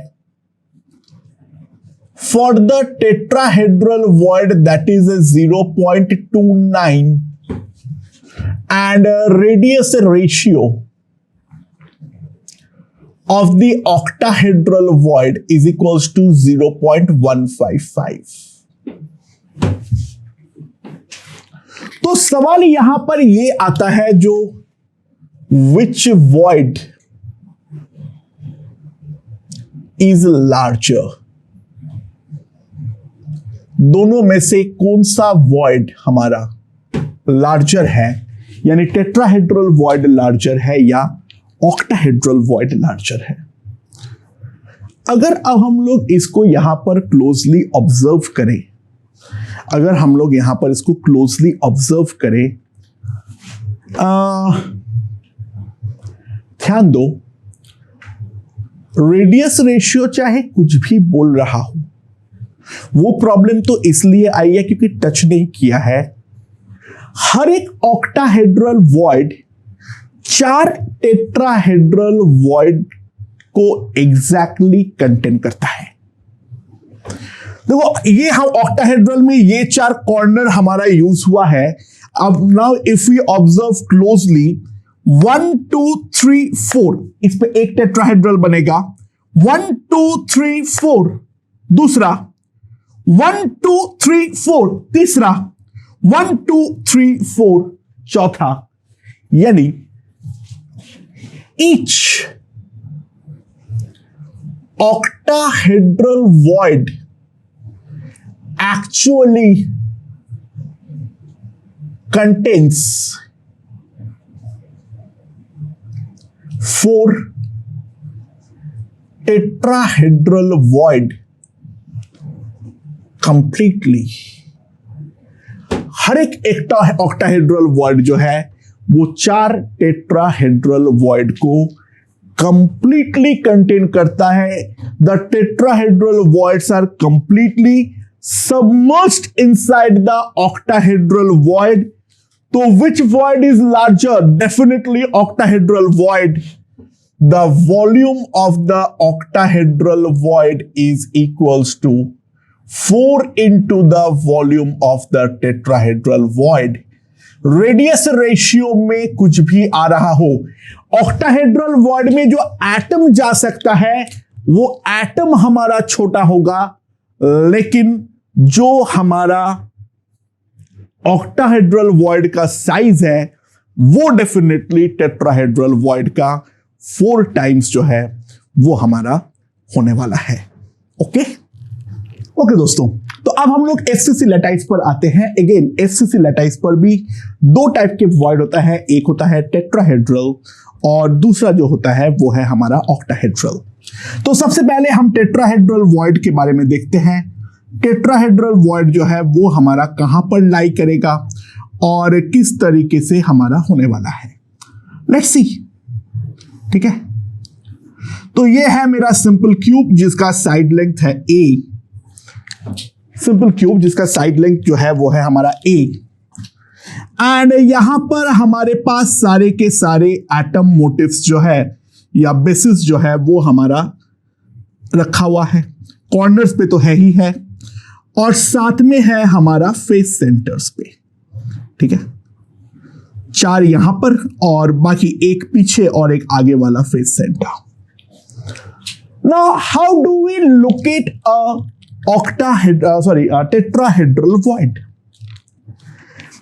for the tetrahedral void, that is 0.29, and radius ratio of the octahedral void is equals to 0.155। तो सवाल यहां पर ये आता है जो which void is larger, दोनों में से कौन सा void हमारा लार्जर है, यानी टेट्राहेड्रल वॉइड लार्जर है या ऑक्टाहेड्रल वॉइड लार्जर है। अगर अब हम लोग इसको यहां पर क्लोजली ऑब्जर्व करें, अगर हम लोग यहां पर इसको क्लोजली ऑब्जर्व करें, ध्यान दो, रेडियस रेशियो चाहे कुछ भी बोल रहा हो, वो प्रॉब्लम तो इसलिए आई है क्योंकि टच नहीं किया है। हर एक ऑक्टाहेड्रल वॉइड 4 टेट्राहेड्रल वॉइड को एग्जैक्टली कंटेन करता है। देखो, ये हम ऑक्टाहेड्रल में ये 4 कॉर्नर हमारा यूज हुआ है। अब now if we observe closely, 1 2 3 4, इस पे एक टेट्राहेड्रल बनेगा। 1 2 3 4 दूसरा, 1 2 3 4 तीसरा, 1 2 3 4 चौथा। यानी each octahedral void actually contains 4 tetrahedral void completely। हर एक ऑक्टाहेड्रल वॉइड जो है वो 4 टेट्राहेड्रल वॉइड को कंप्लीटली कंटेन करता है। The tetrahedral voids are completely submerged inside the octahedral void. तो which void is larger? Definitely octahedral void. The volume of the octahedral void is equals to 4 into the volume of the tetrahedral void। Radius ratio में कुछ भी आ रहा हो, octahedral void में जो atom जा सकता है वो एटम हमारा छोटा होगा, लेकिन जो हमारा ऑक्टाहेड्रल वॉइड का साइज है वो डेफिनेटली टेट्राहेड्रल वॉइड का 4 टाइम्स जो है वो हमारा होने वाला है। ओके दोस्तों, तो अब हम लोग एफसीसी लैटाइस पर आते हैं। अगेन एफसीसी लैटाइस पर भी 2 टाइप के वॉइड होता है, एक होता है टेट्राहेड्रल और दूसरा जो होता है वो है हमारा ऑक्टाहेड्रल। तो सबसे पहले हम टेट्राहेड्रल वॉइड के बारे में देखते हैं। टेट्राहेड्रल वॉइड जो है वो हमारा कहां पर लाई करेगा और किस तरीके से हमारा होने वाला है, लेट्स सी। ठीक है, तो ये है मेरा सिंपल क्यूब जिसका साइड लेंथ है a। सिंपल क्यूब जिसका साइड लेंथ जो है वो है हमारा a, एंड यहां पर हमारे पास सारे के सारे एटम मोटिव्स जो है या बेसिस जो है वो हमारा रखा हुआ है। कॉर्नर्स पे तो है ही है और साथ में है हमारा फेस सेंटर्स पे। ठीक है, 4 यहां पर और बाकी एक पीछे और एक आगे वाला face centre. Now how do we locate tetrahedral void?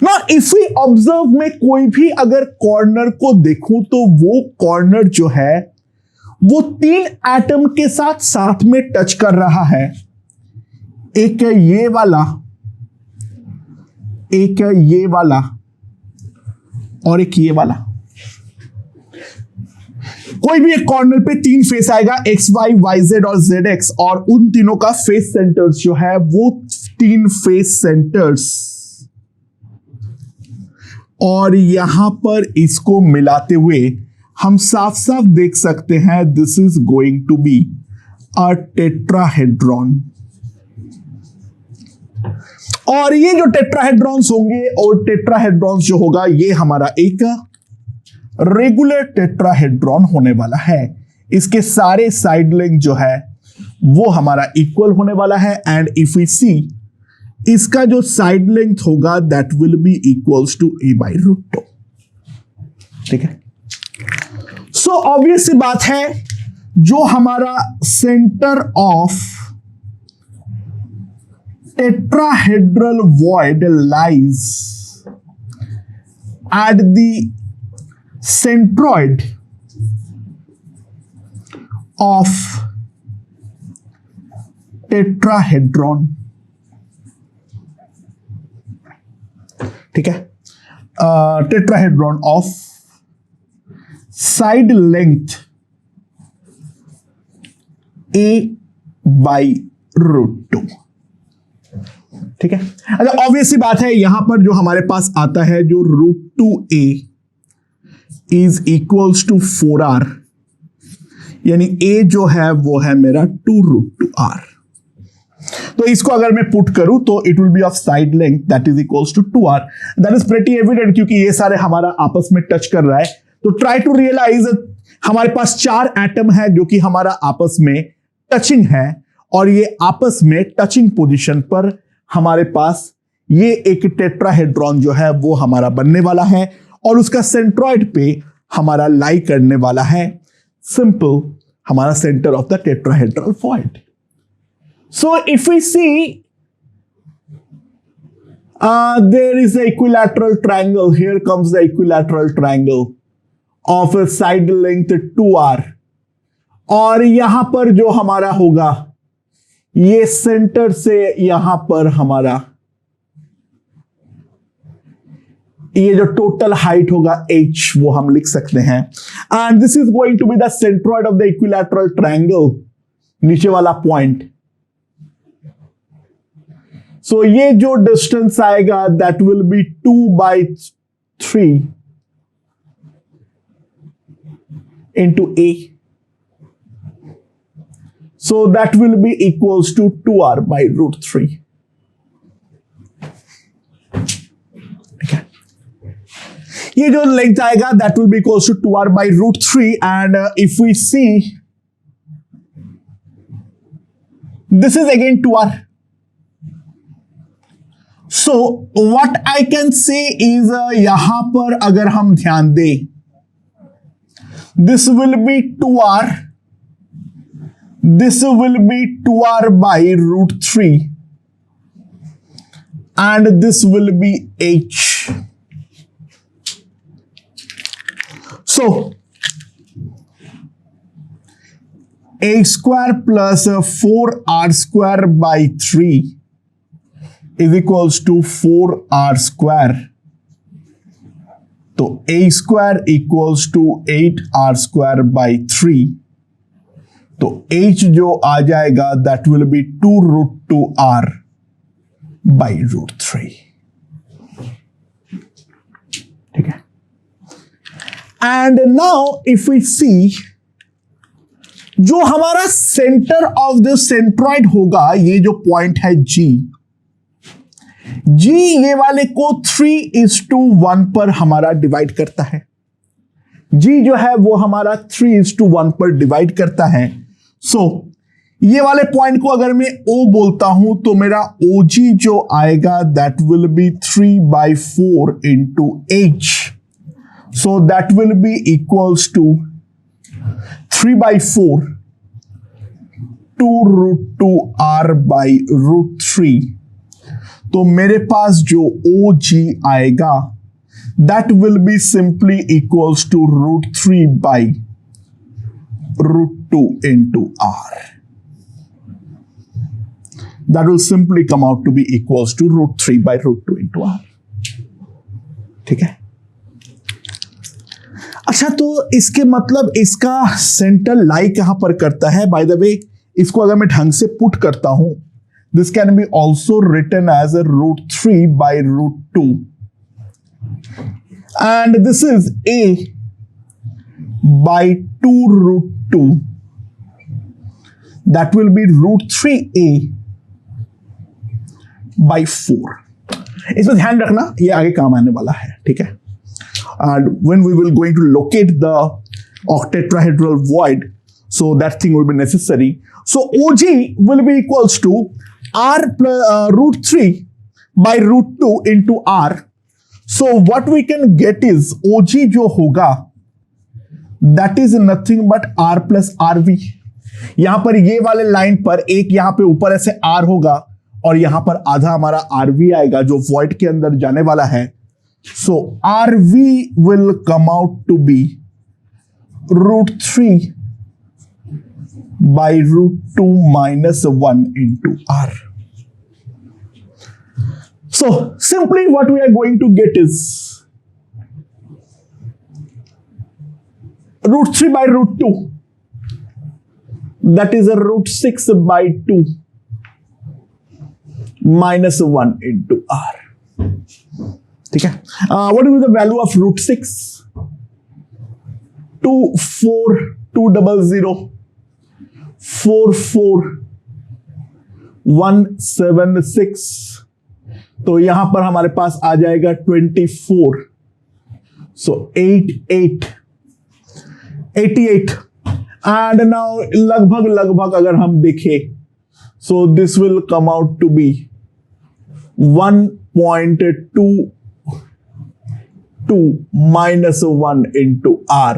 Now if we observe में कोई भी अगर कॉर्नर को देखूं तो वो कॉर्नर जो है वो 3 एटम के साथ में टच कर रहा है। एक है ये वाला, एक है ये वाला और एक ये वाला। कोई भी एक कॉर्नर पे 3 फेस आएगा, एक्स वाई वाई जेड और जेड एक्स, और उन तीनों का फेस सेंटर्स जो है वो 3 फेस सेंटर्स, और यहां पर इसको मिलाते हुए हम साफ साफ देख सकते हैं this is going to be a tetrahedron. और ये जो टेट्राहेड्रॉन्स होंगे और टेट्राहेड्रॉन्स जो होगा ये हमारा एक रेगुलर टेट्राहेड्रॉन होने वाला है। इसके सारे साइड लेंथ जो है वो हमारा इक्वल होने वाला है, एंड इफ वी सी इसका जो साइड लेंथ होगा that will be equals to a/√2। ठीक है, सो ऑब्वियस सी बात है जो हमारा centre of tetrahedral void lies at the centroid of tetrahedron। ठीक है, tetrahedron of side length a/√2। ठीक है, अच्छा ऑब्वियस सी बात है यहां पर जो हमारे पास आता है जो √2a is equals to 4r, यानी a जो है वो है मेरा 2√2r। तो इसको अगर मैं पुट करूं तो it will be of side length that is equals to 2r। That is pretty evident क्योंकि ये सारे हमारा आपस में टच कर रहा है। तो ट्राई टू रियलाइज हमारे पास 4 एटम है जो कि हमारा आपस में टचिंग है, और ये आपस में टचिंग पोजीशन पर हमारे पास ये एक टेट्राहेड्रॉन जो है वो हमारा बनने वाला है, और उसका सेंट्रॉइड पे हमारा लाई करने वाला है सिंपल हमारा centre of the tetrahedral void. So if we see there is a equilateral triangle. Here comes the equilateral triangle of a side length 2r. और यहां पर जो हमारा होगा ये सेंटर से यहां पर हमारा ये जो टोटल हाइट होगा h वो हम लिख सकते हैं. And this is going to be the centroid of the equilateral triangle, नीचे वाला पॉइंट. सो ये जो डिस्टेंस आएगा that will be 2/3 into a. So that will be equals to 2r/√3. ठीक है, ये जो लेंथ आएगा that will be equals to 2r/√3. And if we see this is again 2r. So what I can say is यहां पर अगर हम ध्यान दें this will be 2r, this will be 2r/√3 and this will be h. So a square plus 4r²/3 is equals to 4r². तो a square equals to 8r²/3. तो h जो आ जाएगा दैट विल बी 2√2r/√3. ठीक है. And now if we see जो हमारा centre of the centroid होगा ये जो पॉइंट है g ये वाले को 3:1 पर हमारा डिवाइड करता है. g जो है वो हमारा 3:1 पर डिवाइड करता है. सो ये वाले पॉइंट को अगर मैं O बोलता हूं तो मेरा OG जो आएगा that will be 3/4 into h. So that will be equals to 3/4 2√2r/√3. तो मेरे पास जो OG आएगा that will be simply equals to √3/√2 into r. That will simply come out to be equals to √3/√2 into r. ठीक है. अच्छा, तो इसके मतलब इसका सेंटर लाई कहां पर करता है. बाय द वे इसको अगर मैं ढंग से पुट करता हूं this can be also written as a √3/√2 and this is a by 2√2 that will be √3a/4. इसमें ध्यान रखना ये आगे काम आने वाला है. ठीक है. and when we will going to locate the octetrahedral void, so that thing will be necessary. So OG will be equals to r plus √3/√2 into r. So what we can get is OG जो होगा that is nothing but r plus rv. यहां पर ये वाले line पर एक यहां पे ऊपर ऐसे r होगा और यहां पर आधा हमारा rv आएगा जो वॉइड के अंदर जाने वाला है. So rv will come out to be √3/√2 minus 1 into r. So simply what we are going to get is √3/√2, that is a √6/2 minus 1 into r. ठीक है. What will be the value of √6? 24200 44176. तो यहां पर हमारे पास आ जाएगा 24. सो 88 and now लगभग अगर हम देखें so this will come out to be 1.2 2 minus 1 into R.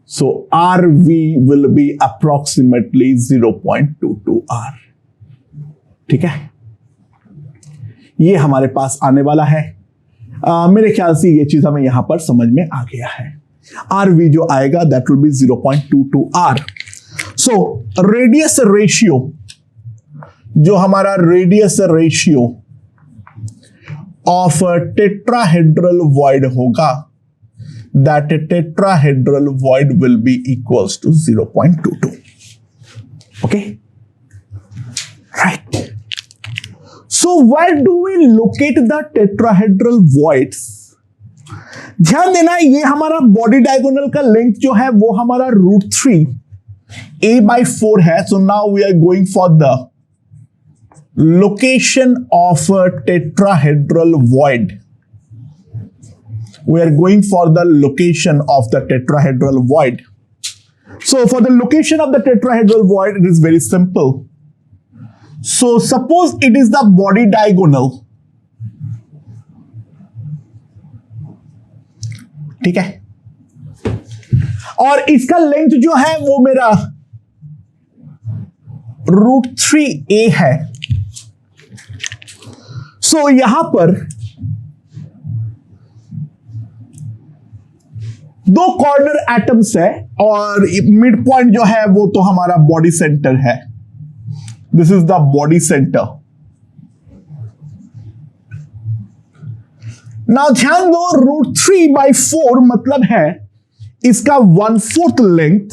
So RV will be approximately 0.22 R. ठीक है, ये हमारे पास आने वाला है। मेरे ख्याल से ये चीज हमें यहां पर समझ में आ गया है। RV जो आएगा that will B 0.22 R. So radius ratio, जो हमारा radius ratio of tetrahedral void होगा, that tetrahedral void will be equals to 0.22. Okay, right. So where do we locate the tetrahedral voids? ध्यान देना, ये हमारा बॉडी डायगोनल का length जो है वो हमारा √3a/4 है. So now we are going for the location of a tetrahedral void. We are going for the location of the tetrahedral void. So for the location of the tetrahedral void, it is very simple. So suppose it is the body diagonal. ठीक है, और इसका length जो है वो मेरा √3a है. So यहां पर दो कॉर्नर एटम्स है और मिड पॉइंट जो है वो तो हमारा बॉडी सेंटर है. This is the body centre. Now ध्यान दो, √3/4 मतलब है इसका 1/4 लेंथ.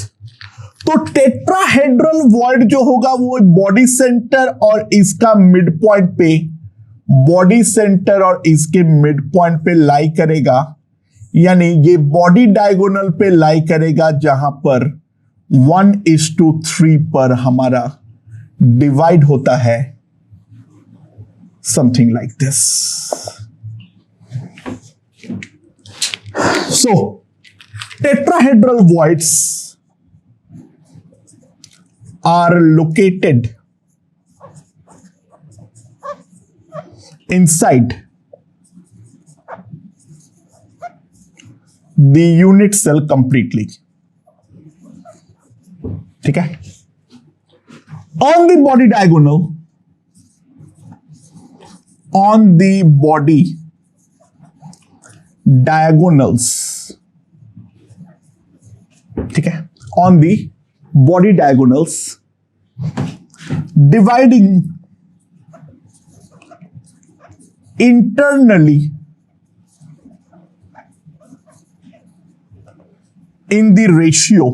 तो टेट्राहेड्रल वॉइड जो होगा वो बॉडी सेंटर और इसका मिड पॉइंट पे, बॉडी सेंटर और इसके मिड पॉइंट पे लाई करेगा. यानी ये बॉडी डायगोनल पे लाई करेगा जहां पर 1:3 पर हमारा डिवाइड होता है, something like this. So tetrahedral voids are located inside the unit cell completely. ठीक है, on the body diagonal, on the body diagonals, ठीक है, on the body diagonals, dividing internally in the ratio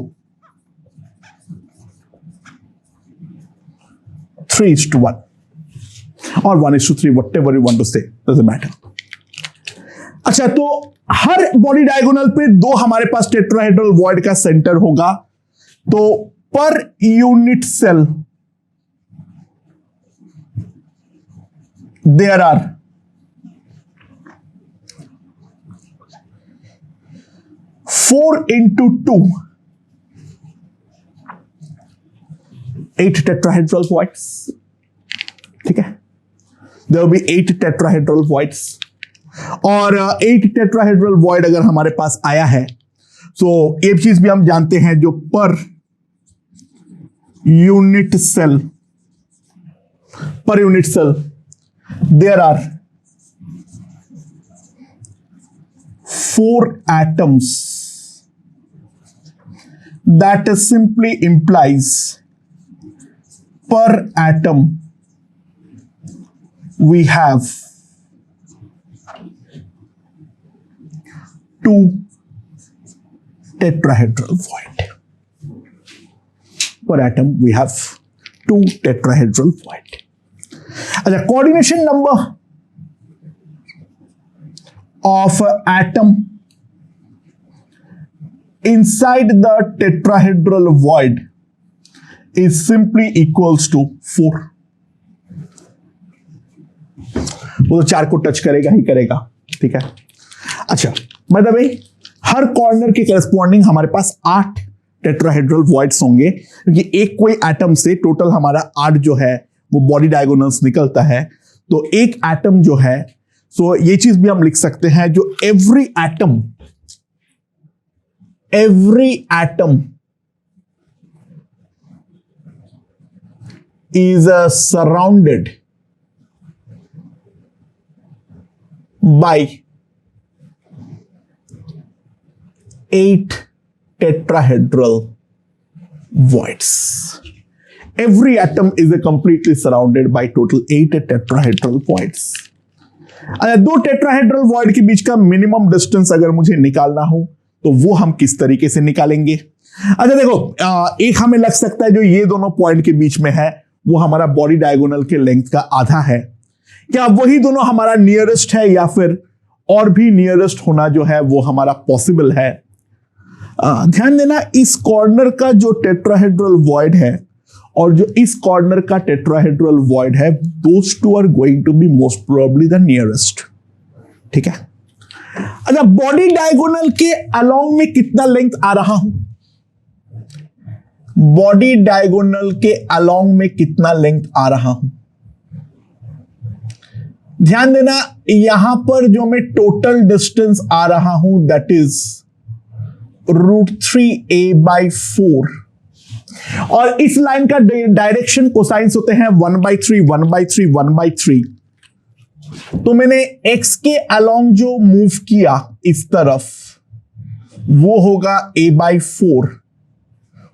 3:1 or 1:3, whatever you want to say, doesn't matter. अच्छा, तो हर body diagonal पे दो हमारे पास टेट्राहेड्रल वॉइड का सेंटर होगा. तो पर unit cell there are 4 into 2, 8 tetrahedral voids. ठीक है, there will be 8 tetrahedral voids. और 8 tetrahedral void अगर हमारे पास आया है तो एक चीज भी हम जानते हैं, जो पर unit cell there are 4 atoms. That simply implies per atom we have 2 tetrahedral void. Per atom we have 2 tetrahedral void. अच्छा, coordination number of atom inside the tetrahedral void is simply equals to 4. वो तो 4 को touch करेगा ही करेगा. ठीक है, अच्छा, मतलब हर कॉर्नर के करस्पॉन्डिंग हमारे पास 8 टेट्राहेड्रल वॉइड्स होंगे, क्योंकि एक कोई एटम से टोटल हमारा 8 जो है वो बॉडी डायगोनल्स निकलता है. तो एक एटम जो है सो ये चीज भी हम लिख सकते हैं, जो every atom is surrounded by 8 tetrahedral voids. Every atom is completely surrounded by total 8 tetrahedral voids. दो टेट्राहेड्रल वॉइड के बीच का मिनिमम डिस्टेंस अगर मुझे निकालना हो तो वो हम किस तरीके से निकालेंगे? अच्छा देखो, एक हमें लग सकता है जो ये दोनों पॉइंट के बीच में है वो हमारा बॉडी डायगोनल के लेंथ का आधा है। क्या वही दोनों हमारा नियरेस्ट है या फिर और भी नियरेस्ट होना जो है वो हमारा पॉसिबल है? ध्यान देना, इस कॉर्नर का जो टेट्राहेड्रल वॉइड है और जो इस कॉर्नर का टेट्राहेड्रल वॉइड है, those two are going to be most probably the nearest. ठीक है। अच्छा, बॉडी डायगोनल के अलोंग में कितना लेंथ आ रहा हूं? बॉडी डायगोनल के अलोंग में कितना लेंथ आ रहा हूं? ध्यान देना, यहां पर जो मैं टोटल डिस्टेंस आ रहा हूं दैट इज √3a/4, और इस लाइन का डायरेक्शन कोसाइंस होते हैं 1/3 1/3 1/3। तो मैंने x के अलोंग जो मूव किया इस तरफ वो होगा a/4,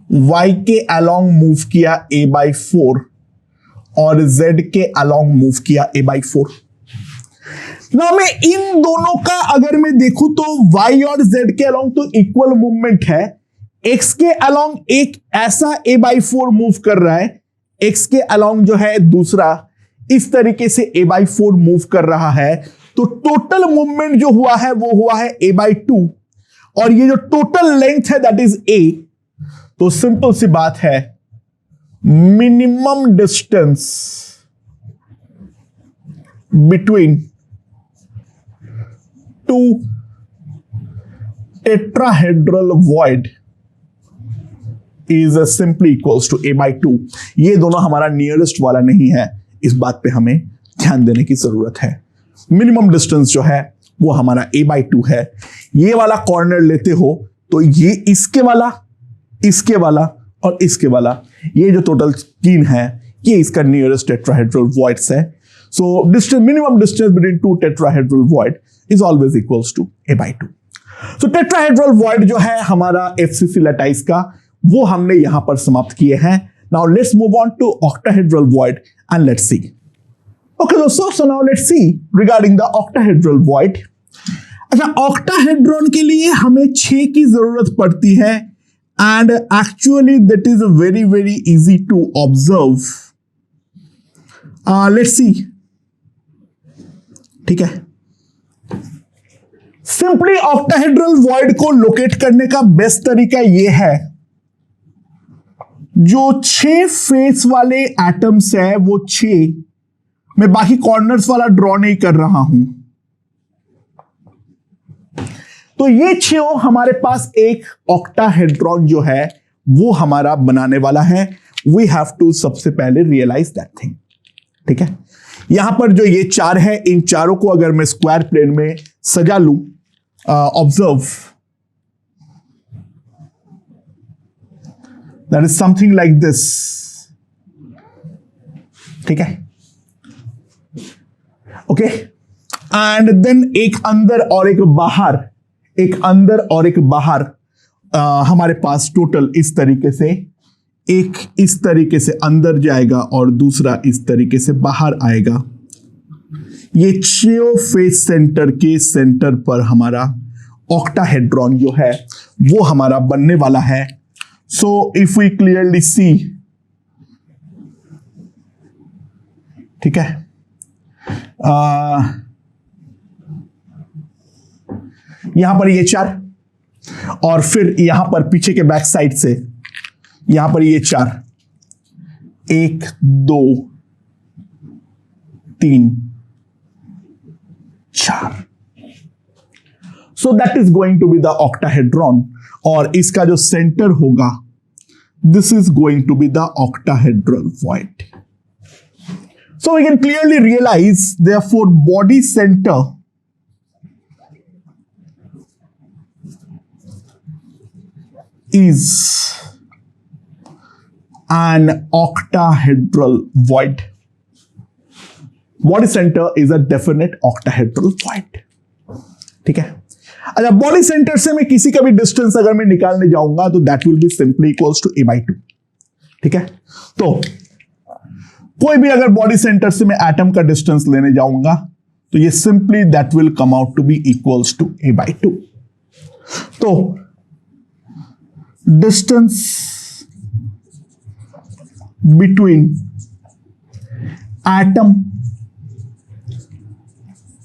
y के अलोंग मूव किया a/4 और z के अलोंग मूव किया a/4। ना मैं इन दोनों का अगर मैं देखूं तो y और z के अलोंग तो इक्वल मूवमेंट है। x के अलोंग एक ऐसा a/4 मूव कर रहा है, x के अलोंग जो है दूसरा इस तरीके से a/4 मूव कर रहा है। तो टोटल मूवमेंट जो हुआ है वो हुआ है a/2, और ये जो टोटल लेंथ है दैट इज a। तो सिंपल सी बात है, minimum distance between two tetrahedral void is simply equals to a/2। ये दोनों हमारा नियरेस्ट वाला नहीं है, इस बात पे हमें ध्यान देने की जरूरत है। मिनिमम डिस्टेंस जो है वो हमारा a/2 है। ये वाला कॉर्नर लेते हो तो ये इसके वाला, इसके वाला और इसके वाला, ये जो टोटल 3 है ये इसका नियरेस्ट टेट्राहेड्रल वॉइड्स है। So distance, minimum distance between two tetrahedral void is always equals to a/2। So tetrahedral void जो है हमारा FCC लैटिस का, वो हमने यहां पर समाप्त किए हैं। Now let's move on to octahedral void and let's see. Okay दोस्तों, so now let's see regarding the octahedral void. अच्छा, ऑक्टाहेड्रॉन के लिए हमें 6 की जरूरत पड़ती है, and actually that is very very easy to observe. Let's see. ठीक है, सिंपली ऑक्टाहेड्रल वॉइड को लोकेट करने का बेस्ट तरीका यह है, जो 6 फेस वाले एटम्स है वो 6, मैं बाकी कॉर्नर्स वाला ड्रॉ नहीं कर रहा हूं, तो ये 6 हमारे पास एक ऑक्टाहेड्रॉन जो है वो हमारा बनाने वाला है। वी हैव टू सबसे पहले रियलाइज दैट थिंग। ठीक है, यहां पर जो ये 4 है, इन चारों को अगर मैं स्क्वायर प्लेन में सजा लूं, observe, that is something like this. ठीक है, ओके, एंड देन एक अंदर और एक बाहर, एक अंदर और एक बाहर, हमारे पास टोटल इस तरीके से, एक इस तरीके से अंदर जाएगा और दूसरा इस तरीके से बाहर आएगा। ये 6 फेस सेंटर के सेंटर पर हमारा ऑक्टाहेड्रॉन जो है वो हमारा बनने वाला है। So if we clearly see, ठीक है, यहां पर ये 4 और फिर यहां पर पीछे के बैक साइड से यहां पर ये 4, 1 2 3 4। So that is going to be the octahedron, और इसका जो सेंटर होगा this is going to be the octahedral void. So we can clearly realize, therefore, body center is an octahedral void. Body center is a definite octahedral void. ठीक है. अच्छा, body centre से मैं किसी का भी डिस्टेंस अगर मैं निकालने जाऊंगा तो that will be simply equals to a/2. ठीक है. तो कोई भी अगर बॉडी सेंटर से मैं एटम का डिस्टेंस लेने जाऊंगा तो ये simply that will come out to be equals to a/2. तो distance between atom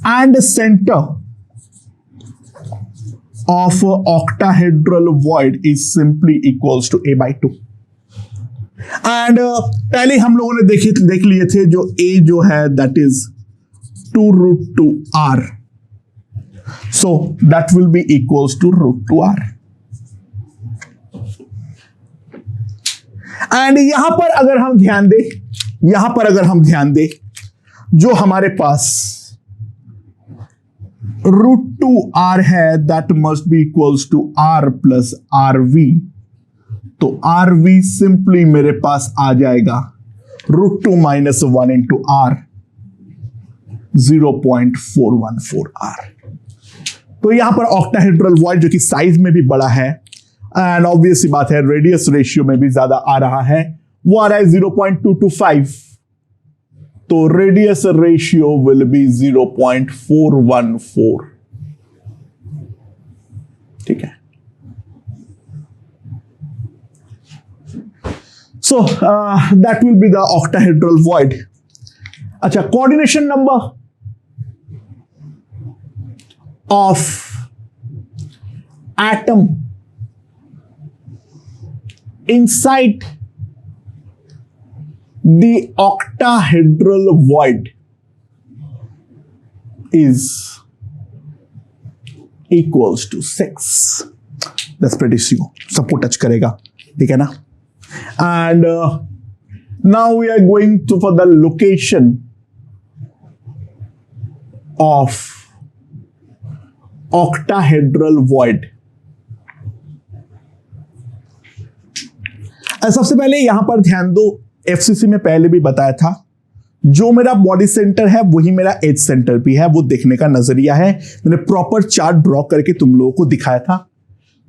and centre of octahedral void is simply equals to a/2. and पहले हम लोगों ने देख लिए थे जो a जो है that is 2√2r, so that will be equals to √2r. and यहां पर अगर हम ध्यान दें जो हमारे पास √2r है that must be equals to r plus rv. तो rv सिंपली मेरे पास आ जाएगा √2 माइनस 1 इंटू r, 0.414r. तो यहां पर ऑक्टाहेड्रल वॉइड जो कि साइज में भी बड़ा है एंड ऑब्वियस सी बात है रेडियस रेशियो में भी ज्यादा आ रहा है, वो आ रहा है 0.225. तो रेडियस रेशियो विल बी 0.414. ठीक है. So that will be the octahedral void. अच्छा, coordination number of atom inside the octahedral void is equals to 6. That's pretty sure. सबको टच करेगा, ठीक है ना. And now we are going to for the location of octahedral void. सबसे पहले यहां पर ध्यान दो, एफसीसी में पहले भी बताया था जो मेरा बॉडी सेंटर है वही मेरा एज सेंटर भी है. वो देखने का नजरिया है. मैंने प्रॉपर चार्ट ड्रॉ करके तुम लोगों को दिखाया था.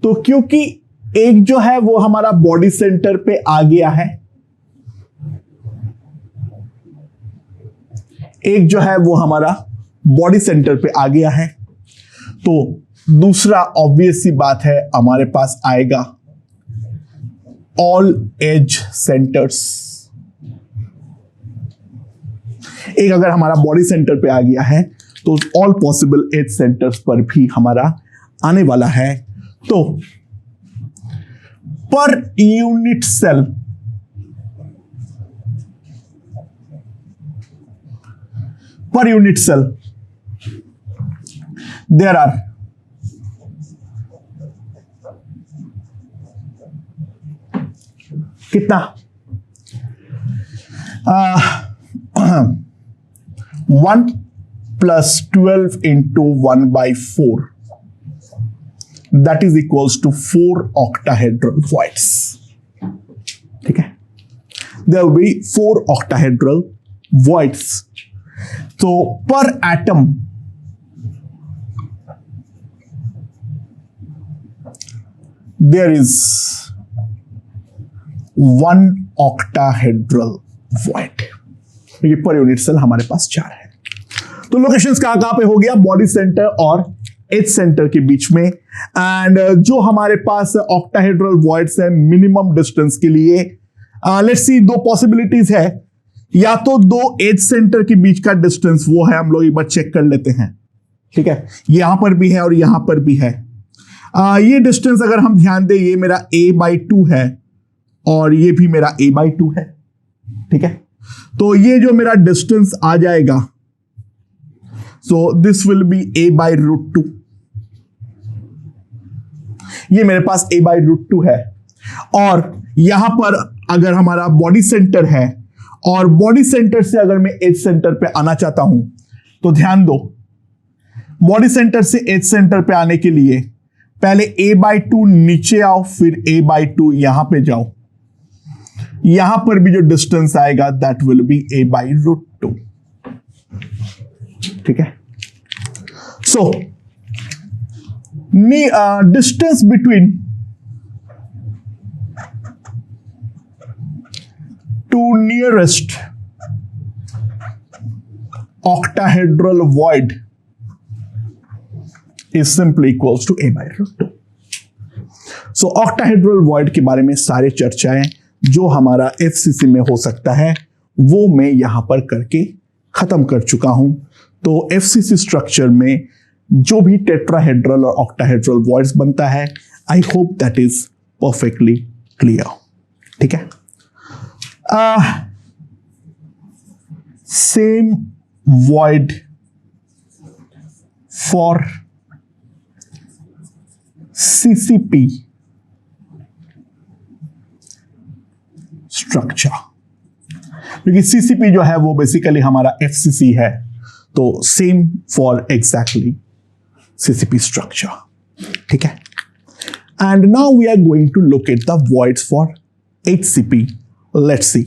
तो क्योंकि एक जो है वो हमारा बॉडी सेंटर पे आ गया है, एक जो है वो हमारा बॉडी सेंटर पे आ गया है, तो दूसरा ऑब्वियस सी बात है हमारे पास आएगा ऑल एज सेंटर्स. एक अगर हमारा बॉडी सेंटर पे आ गया है तो ऑल पॉसिबल एज सेंटर्स पर भी हमारा आने वाला है. तो पर यूनिट सेल देयर आर कितना 1 plus 12 into 1/4, that is equals to 4 octahedral voids. ठीक है. There will be 4 octahedral voids. तो per atom there is 1 octahedral void. ये पर यूनिट सेल हमारे पास 4 है. तो लोकेशंस कहां पे हो गया, बॉडी सेंटर और एज सेंटर के बीच में. एंड जो हमारे पास ऑक्टाहेड्रल वॉइड्स है मिनिमम डिस्टेंस के लिए, लेट्स सी, 2 पॉसिबिलिटीज है. या तो 2 एज सेंटर के बीच का डिस्टेंस वो है, हम लोग एक बार चेक कर लेते हैं. ठीक है, यहां पर भी है और यहां पर भी है. ये डिस्टेंस अगर हम ध्यान दें, ये मेरा a/2 है और ये भी मेरा a/2 है. ठीक है, तो ये जो मेरा डिस्टेंस आ जाएगा, सो दिस विल बी a/√2. ये मेरे पास a/√2 है. और यहां पर अगर हमारा बॉडी सेंटर है और बॉडी सेंटर से अगर मैं एज सेंटर पे आना चाहता हूं तो ध्यान दो, बॉडी सेंटर से एज सेंटर पे आने के लिए पहले a/2 नीचे आओ, फिर a/2 यहां पे जाओ। यहां पर भी जो डिस्टेंस आएगा दैट विल बी a/√2। ठीक है, so distance between two nearest octahedral void is simply equals to a/√2। So octahedral void के बारे में सारे चर्चाएं जो हमारा FCC में हो सकता है वो मैं यहां पर करके खत्म कर चुका हूं। तो FCC स्ट्रक्चर में जो भी टेट्राहेड्रल और ऑक्टाहेड्रल वॉइड्स बनता है, I hope that is perfectly clear. ठीक है, same void for CCP structure, क्योंकि CCP जो है वो बेसिकली हमारा FCC है, तो same for exactly CCP structure। ठीक है, and now we are going to look at the voids for HCP। Let's C.